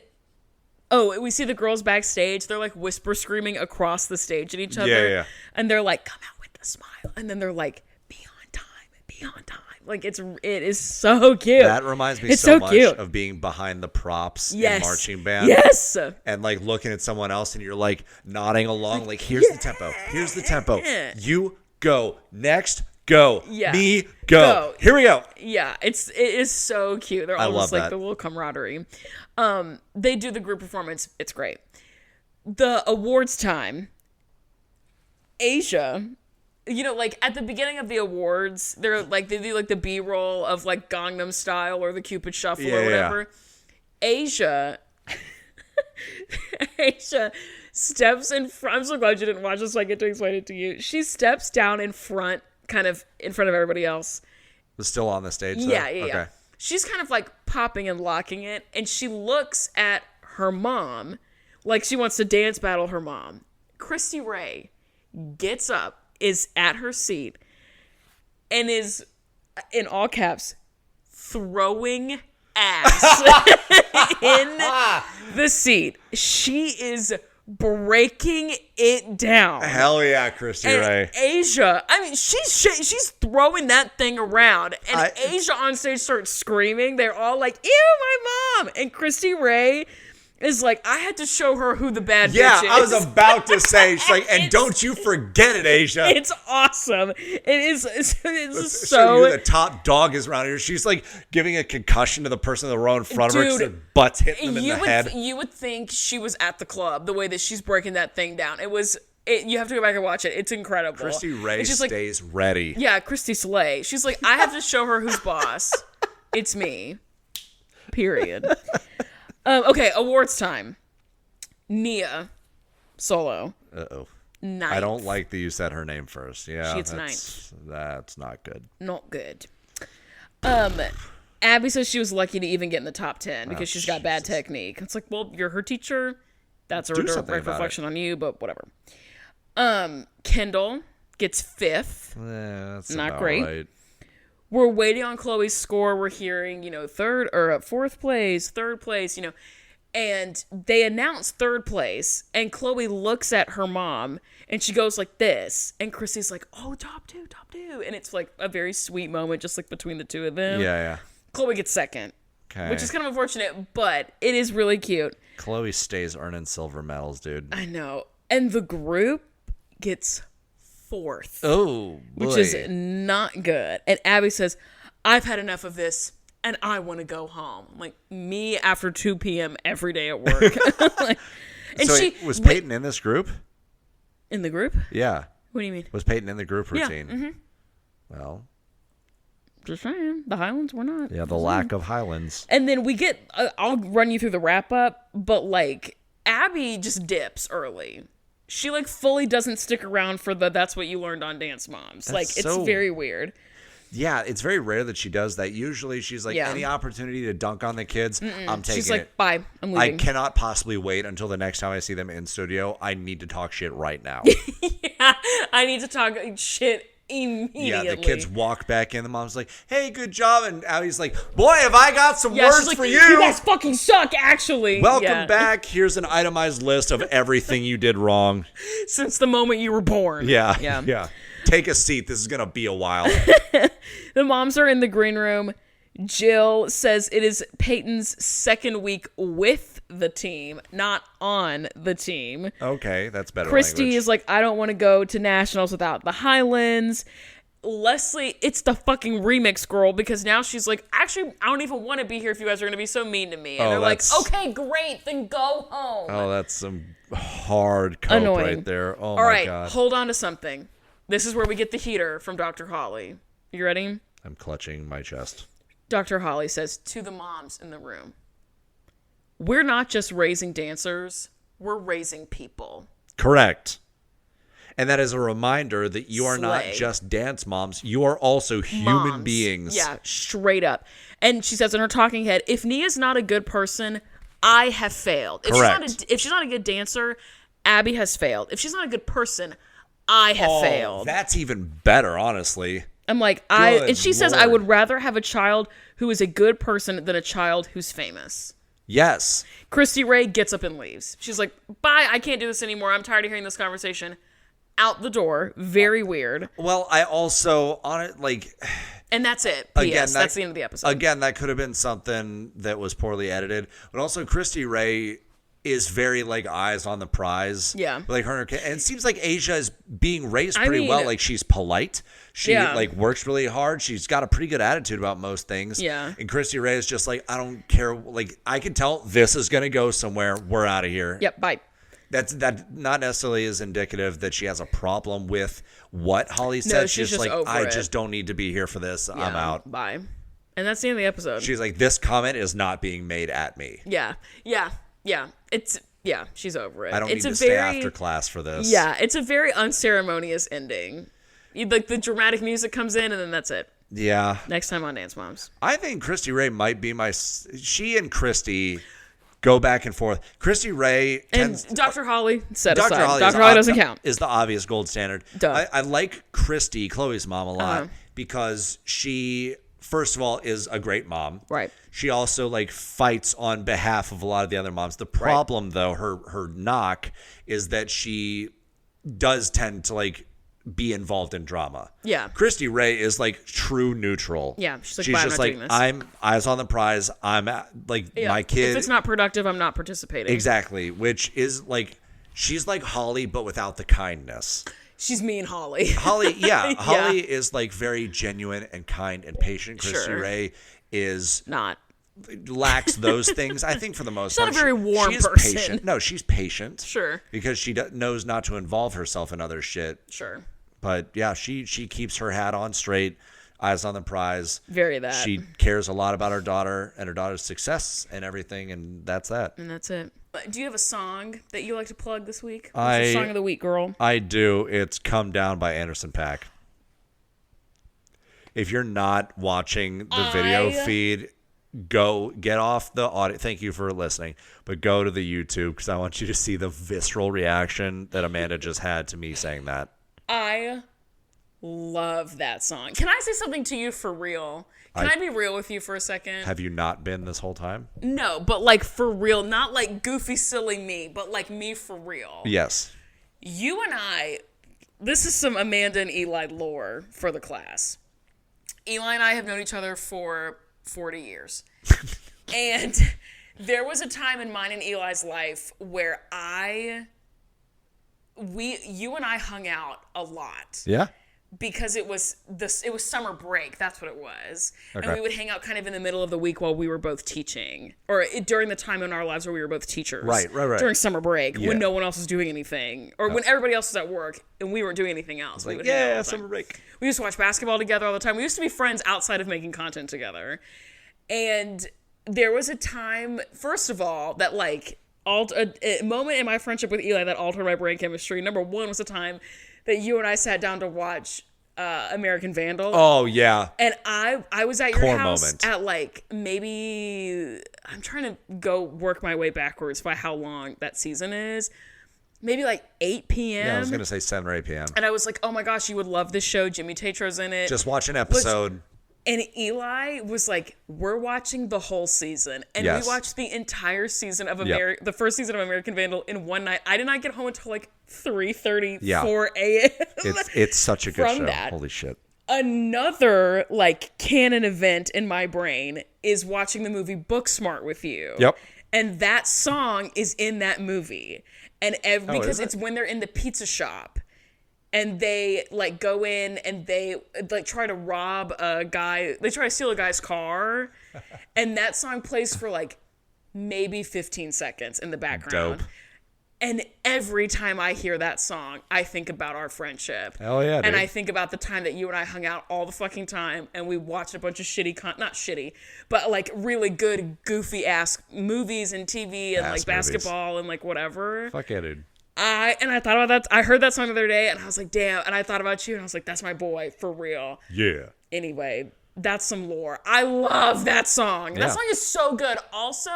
the girls backstage. They're like whisper screaming across the stage at each other. Yeah. And they're like, come out with a smile. And then they're like, be on time. Like, it is so cute. That reminds me so much of being behind the props in marching band. Yes. And like looking at someone else and you're like nodding along, like, here's the tempo. Here's the tempo. You go. Next, go. Yeah. Me, go. Here we go. Yeah, it is so cute. They're all just like the little camaraderie. They do the group performance. It's great. The awards time. Asia, you know, like at the beginning of the awards, they do like the B-roll of like Gangnam Style or the Cupid Shuffle or whatever. Yeah. Asia steps in front. I'm so glad you didn't watch this so I get to explain it to you. She steps down in front, kind of in front of everybody else. Was still on the stage, though? Yeah. She's kind of like popping and locking it, and she looks at her mom like she wants to dance battle her mom. Christy Ray gets up, is at her seat, and is, in all caps, throwing ass in the seat. She is breaking it down. Hell yeah, Christy Ray. Asia, I mean, she's throwing that thing around, and Asia on stage starts screaming. They're all like, "Ew, my mom!" And Christy Ray is like, I had to show her who the bad bitch is. Yeah, I was about to say, she's like, and don't you forget it, Asia. It's awesome. It's Let's so... show you who the top dog is around here. She's like giving a concussion to the person in the row in front of her because their butt's hitting them in the head. You would think she was at the club, the way that she's breaking that thing down. You have to go back and watch it. It's incredible. Christy Ray stays ready. Yeah, Christy Slay. She's like, I have to show her who's boss. It's me. Period. Okay, awards time. Nia, solo. Uh-oh. Ninth. I don't like that you said her name first. Yeah, She's ninth. That's not good. Not good. Abby says she was lucky to even get in the top 10 because she's got bad technique. It's like, well, you're her teacher. That's a direct reflection on you, but whatever. Kendall gets 5th. That's not great. Right. We're waiting on Chloe's score. We're hearing, 4th place, 3rd place, and they announce 3rd place, and Chloe looks at her mom, and she goes like this, and Chrissy's like, oh, top two, and it's like a very sweet moment, just like between the two of them. Yeah. Chloe gets 2nd, okay, which is kind of unfortunate, but it is really cute. Chloe stays earning silver medals, dude. I know, and the group gets 4th. Oh, boy. Which is not good. And Abby says, I've had enough of this, and I want to go home. Like, me after 2 p.m. every day at work. Was Peyton in this group? In the group? Yeah. What do you mean? Was Peyton in the group routine? Yeah. Mm-hmm. Well. Just saying. The Highlands were not. Yeah, the lack of Highlands. And then we get, I'll run you through the wrap-up, but, Abby just dips early. she like fully doesn't stick around for that's what you learned on Dance Moms. Like it's very weird. Yeah, it's very rare that she does that. Usually she's like, any opportunity to dunk on the kids, I'm taking it. She's like, bye, I'm leaving. I cannot possibly wait until the next time I see them in studio. I need to talk shit right now. Yeah, I need to talk shit immediately. Yeah, the kids walk back in. The mom's like, hey, good job. And Abby's like, boy, have I got some words like, for you. You guys fucking suck, actually. Welcome back. Here's an itemized list of everything you did wrong. Since the moment you were born. Yeah. Take a seat. This is going to be a while. The moms are in the green room. Jill says it is Peyton's second week with the team, not on the team. Okay, that's better Christy language. is like, I don't want to go to nationals without the Highlands. Leslie, it's the fucking remix girl, because now she's like, actually, I don't even want to be here if you guys are going to be so mean to me. And they're like, okay, great, then go home. Oh, that's some hard cope right there. Oh, my God. All right, hold on to something. This is where we get the heater from Dr. Holly. You ready? I'm clutching my chest. Dr. Holly says to the moms in the room, we're not just raising dancers, we're raising people. Correct. And that is a reminder that you are not just dance moms, you are also human beings. Yeah, straight up. And she says in her talking head, if Nia's not a good person, I have failed. Correct. If she's not a good dancer, Abby has failed. If she's not a good person, I have failed. That's even better, honestly. I'm like, and she says, I would rather have a child who is a good person than a child who's famous. Yes. Christy Ray gets up and leaves. She's like, bye, I can't do this anymore. I'm tired of hearing this conversation. Out the door. Very weird. Well, I also, on it, like... And that's it. P.S. That's the end of the episode. Again, that could have been something that was poorly edited. But also, Christy Ray is very, like, eyes on the prize. Yeah. Like her and it seems like Asia is being raised pretty well. Like, she's polite. She, like, works really hard. She's got a pretty good attitude about most things. Yeah. And Christy Ray is just like, I don't care. Like, I can tell this is going to go somewhere. We're out of here. Yep, bye. That not necessarily is indicative that she has a problem with what Holly said. No, she's just like, over I it. just don't need to be here for this. Yeah, I'm out. Bye. And that's the end of the episode. She's like, this comment is not being made at me. Yeah. She's over it. I don't need to stay after class for this. Yeah, it's a very unceremonious ending. Like the dramatic music comes in and then that's it. Yeah. Next time on Dance Moms. I think Christy Ray might be she and Christy go back and forth. Christy Ray and Dr. Holly set Dr. aside. Holly Dr. Holly doesn't count. Is the obvious gold standard. Duh. I like Christy, Chloe's mom, a lot because she, first of all, is a great mom. Right. She also like fights on behalf of a lot of the other moms. The problem, though, her knock is that she does tend to like be involved in drama. Yeah. Christy Ray is like true neutral. Yeah. She's like, she's just like, I'm eyes on the prize. I'm my kid. If it's not productive, I'm not participating. Exactly. Which is like, she's like Holly, but without the kindness. She's mean Holly. Holly is like very genuine and kind and patient. Christy Ray is not. Lacks those things, I think, for the most part. She's not a very warm person. Patient. No, she's patient. Sure. Because she knows not to involve herself in other shit. Sure. But yeah, she keeps her hat on straight, eyes on the prize. Very that. She cares a lot about her daughter and her daughter's success and everything, and that's that. And that's it. Do you have a song that you like to plug this week? What's your song of the week, girl? I do. It's Come Down by Anderson .Paak. If you're not watching the video feed, go get off the audio. Thank you for listening, but go to the YouTube because I want you to see the visceral reaction that Amanda just had to me saying that. I love that song. Can I say something to you for real? Can I be real with you for a second? Have you not been this whole time? No, but like for real, not like goofy, silly me, but like me for real. Yes. You and I, this is some Amanda and Eli lore for the class. Eli and I have known each other for 40 years. And there was a time in mine and Eli's life where you and I hung out a lot. Yeah. Because it was summer break, that's what it was. Okay. And we would hang out kind of in the middle of the week while we were both teaching. Or during the time in our lives where we were both teachers. Right. During summer break, when no one else was doing anything. Or when everybody else was at work and we weren't doing anything else. Like, yeah, summer break. We used to watch basketball together all the time. We used to be friends outside of making content together. And there was a time, first of all, that like a moment in my friendship with Eli that altered my brain chemistry. Number one was the time that you and I sat down to watch American Vandal. Oh yeah. And I was at your Core house moment. at like maybe, I'm trying to go work my way backwards by how long that season is. Maybe like 8 p.m. Yeah, I was gonna say 7 or 8 p.m. And I was like, oh my gosh, you would love this show. Jimmy Tatro's in it. Just watch an episode. And Eli was like, we're watching the whole season. And Yes. we watched the entire season of Yep. the first season of American Vandal in one night. I did not get home until like 3:30, Yeah. 4 a.m. It's such a good From show. that. Holy shit. Another like canon event in my brain is watching the movie Booksmart with you. Yep. And that song is in that movie. And because is it? it's when they're in the pizza shop and they like go in and they like try to rob a guy. They try to steal a guy's car. And that song plays for like maybe 15 seconds in the background. Dope. And every time I hear that song, I think about our friendship. Hell yeah, dude. And I think about the time that you and I hung out all the fucking time and we watched a bunch of shitty, not shitty, but like really good, goofy ass movies and TV and Ass like basketball and like whatever. Fuck yeah, dude. I thought about that. I heard that song the other day and I was like, damn. And I thought about you and I was like, that's my boy for real. Yeah. Anyway, that's some lore. I love that song. Yeah. That song is so good. Also,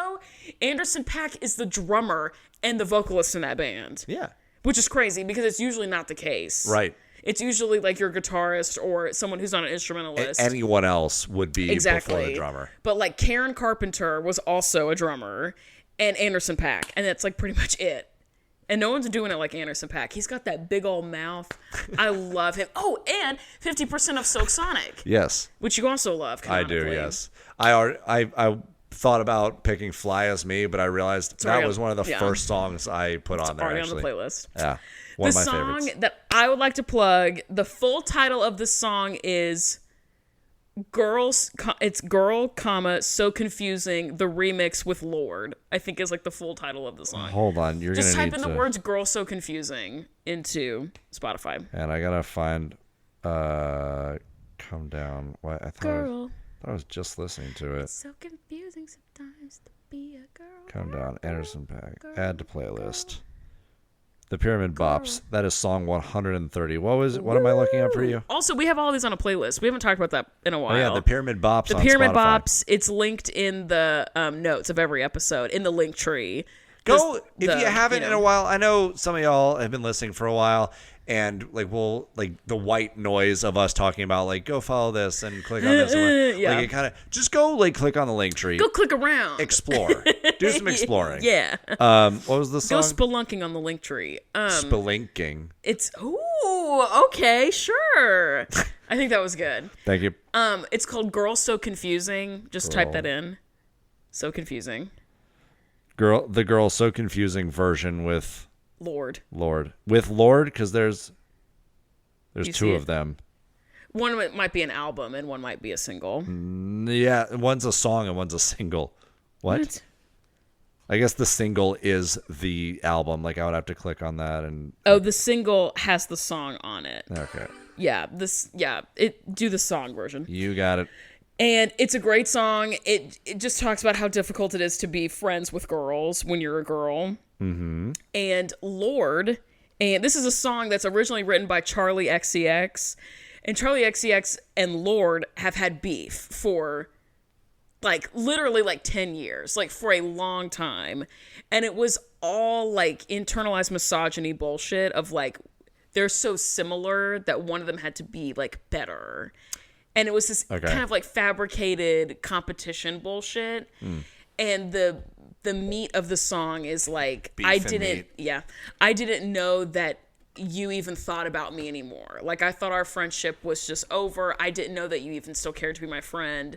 Anderson .Paak is the drummer and the vocalist in that band. Yeah. Which is crazy because it's usually not the case. Right. It's usually like your guitarist or someone who's not an instrumentalist. Anyone else would be Exactly. before the drummer. But like Karen Carpenter was also a drummer and Anderson .Paak. And that's like pretty much it. And no one's doing it like Anderson .Paak. He's got that big old mouth. I love him. Oh, and 50% of Silk Sonic, Yes. which you also love. I do, canonically. yes. I thought about picking Fly As Me, but I realized already that was one of the yeah. first songs I put on there, Already actually. on the playlist. Yeah. One The of my song favorites. that I would like to plug, the full title of the song is it's Girl, So Confusing, the remix with Lorde, I think is like the full title of the song. Hold on. You're Just going type to in need the words Girl, So Confusing into Spotify. And I got to find Come Down. What? I thought I was just listening to it. So confusing sometimes to be a girl. Come Down. Anderson .Paak. Add to playlist. The Pyramid Bops. That is song 130. What am I looking up for you? Also, we have all these on a playlist. We haven't talked about that in a while. Oh yeah, the Pyramid Bops. The on Pyramid Spotify. Bops. It's linked in the notes of every episode in the link tree. Go if The- you haven't in a while. I know some of y'all have been listening for a while, and like we'll like the white noise of us talking about like go follow this and click on this. And Yeah. Like it kind of just go like click on the link tree. Go click around. Explore. Do some exploring. Yeah. What was the Go song? spelunking on the link tree. Spelunking. It's okay, sure. I think that was good. Thank you. It's called Girl So Confusing. Just type that in. So confusing. The girl so confusing version with Lorde. Lorde because there's You two see of it? them. One might be an album and one might be a single. Yeah, one's a song and one's a single. What? I guess the single is the album. Like I would have to click on that and Oh, the single has the song on it. okay. Yeah, do the song version. You got it. And it's a great song. It just talks about how difficult it is to be friends with girls when you're a girl. Mm-hmm. And Lorde, and this is a song that's originally written by Charlie XCX. And Charlie XCX and Lorde have had beef for like literally like 10 years, like for a long time. And it was all like internalized misogyny bullshit of like, they're so similar that one of them had to be like better. And it was this kind of like fabricated competition bullshit. And the meat of the song is like, Beef I and didn't know that you even thought about me anymore. Like I thought our friendship was just over. I didn't know that you even still cared to be my friend.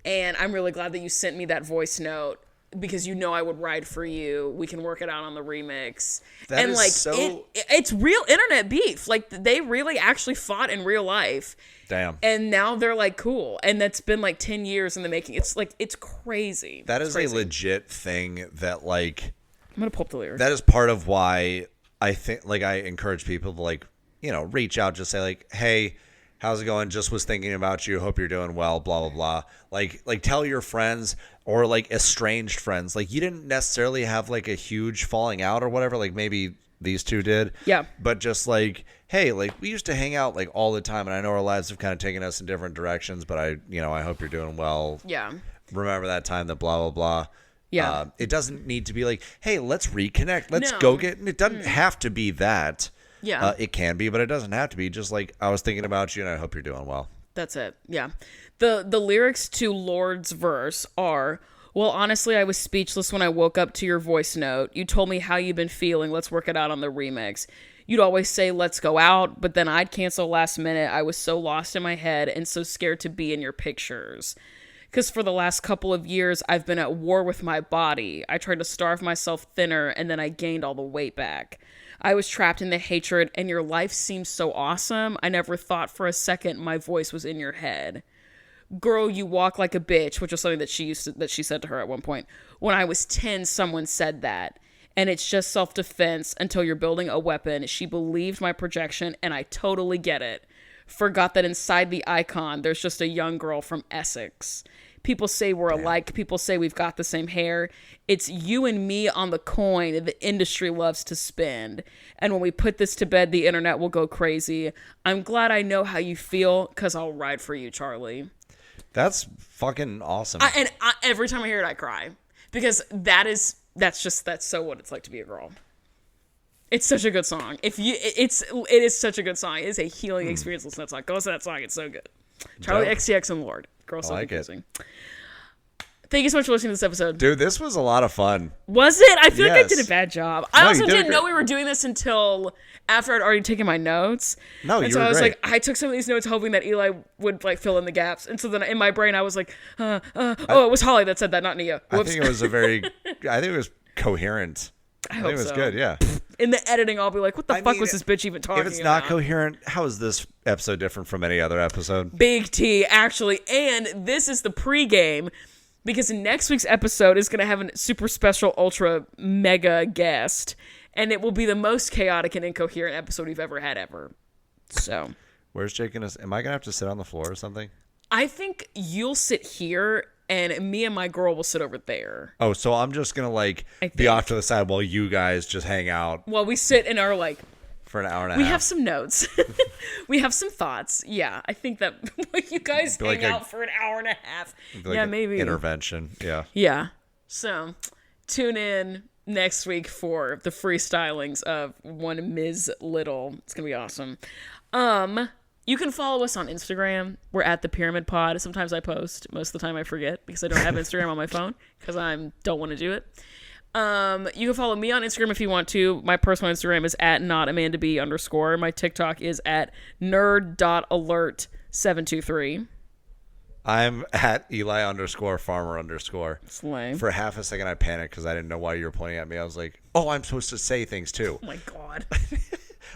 And I'm really glad that you sent me that voice note because you know I would ride for you. We can work it out on the remix. That and is like so- it's real internet beef. Like they really actually fought in real life. Damn. And now they're like cool. And that's been like 10 years in the making. It's like it's crazy. That It's is crazy. a legit thing that like I'm gonna pull up the lyrics. that is part of why I think like I encourage people to like, you know, reach out, just say like, hey, how's it going? Just was thinking about you. Hope you're doing well. Blah blah blah. Like tell your friends or like estranged friends. Like you didn't necessarily have like a huge falling out or whatever. Like maybe these two did. Yeah. But just like, hey, like we used to hang out like all the time, and I know our lives have kind of taken us in different directions. But I hope you're doing well. Yeah. Remember that time that blah blah blah. Yeah. It doesn't need to be like, hey, let's reconnect. Let's No. go get. It doesn't have to be that. Yeah. It can be, but it doesn't have to be. Just like I was thinking about you, and I hope you're doing well. That's it. Yeah. The lyrics to Lord's verse are, well, honestly, I was speechless when I woke up to your voice note. You told me how you've been feeling. Let's work it out on the remix. You'd always say, let's go out, but then I'd cancel last minute. I was so lost in my head and so scared to be in your pictures. Because for the last couple of years, I've been at war with my body. I tried to starve myself thinner, and then I gained all the weight back. I was trapped in the hatred, and your life seems so awesome. I never thought for a second my voice was in your head. Girl, you walk like a bitch, which was something that she said to her at one point. When I was 10, someone said that. And it's just self-defense until you're building a weapon. She believed my projection, and I totally get it. Forgot that inside the icon, there's just a young girl from Essex. People say we're alike. People say we've got the same hair. It's you and me on the coin the industry loves to spend. And when we put this to bed, the internet will go crazy. I'm glad I know how you feel, because I'll ride for you, Charlie. That's fucking awesome. Every time I hear it, I cry. Because that's so what it's like to be a girl. It's such a good song. It is such a good song. It is a healing experience listening to that song. Go listen to that song. It's so good. Charlie XCX and Lord. Girl, so confusing. Thank you so much for listening to this episode. Dude, this was a lot of fun. Was it? I feel like I did a bad job. I also you didn't know we were doing this until after I'd already taken my notes. No, and you so were I was great. like, I took some of these notes hoping that Eli would like fill in the gaps. And so then in my brain I was like, it was Holly that said that, not Nia. Whoops. I think it was coherent. I think it was so. Good, yeah. In the editing, I'll be like, what the fuck was this bitch even talking about? If it's not coherent, how is this episode different from any other episode? Big T, actually. And this is the pregame, because next week's episode is going to have a super special, ultra mega guest. And it will be the most chaotic and incoherent episode we've ever had ever. So. Where's Jake going to... Am I going to have to sit on the floor or something? I think you'll sit here, and me and my girl will sit over there. Oh, so I'm just going to be off to the side while you guys just hang out. While we sit in our for an hour and a half. We have some notes. We have some thoughts. Yeah, I think that you guys hang out for an hour and a half. Yeah, maybe. Intervention. Yeah. Yeah. So tune in next week for the freestylings of one Ms. Little. It's going to be awesome. You can follow us on Instagram. We're at The Pyramid Pod. Sometimes I post. Most of the time I forget because I don't have Instagram on my phone because I don't want to do it. You can follow me on Instagram if you want to. My personal Instagram is at @notamandab_. My TikTok is at nerd.alert723. I'm at Eli_farmer_. Slay. For half a second I panicked because I didn't know why you were pointing at me. I was like, oh, I'm supposed to say things too. Oh my God.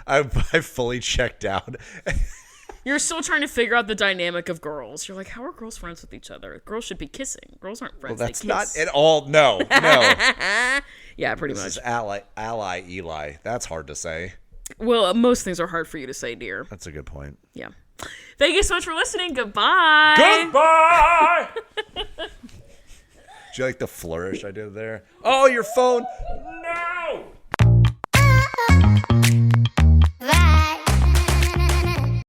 I fully checked out. You're still trying to figure out the dynamic of girls. You're like, how are girls friends with each other? Girls should be kissing. Girls aren't friends. Well, that's they not kiss. at all. No. Yeah, pretty much. This is ally Eli. That's hard to say. Well, most things are hard for you to say, dear. That's a good point. Yeah. Thank you so much for listening. Goodbye. Goodbye. Do you like the flourish I did there? Oh, your phone. No.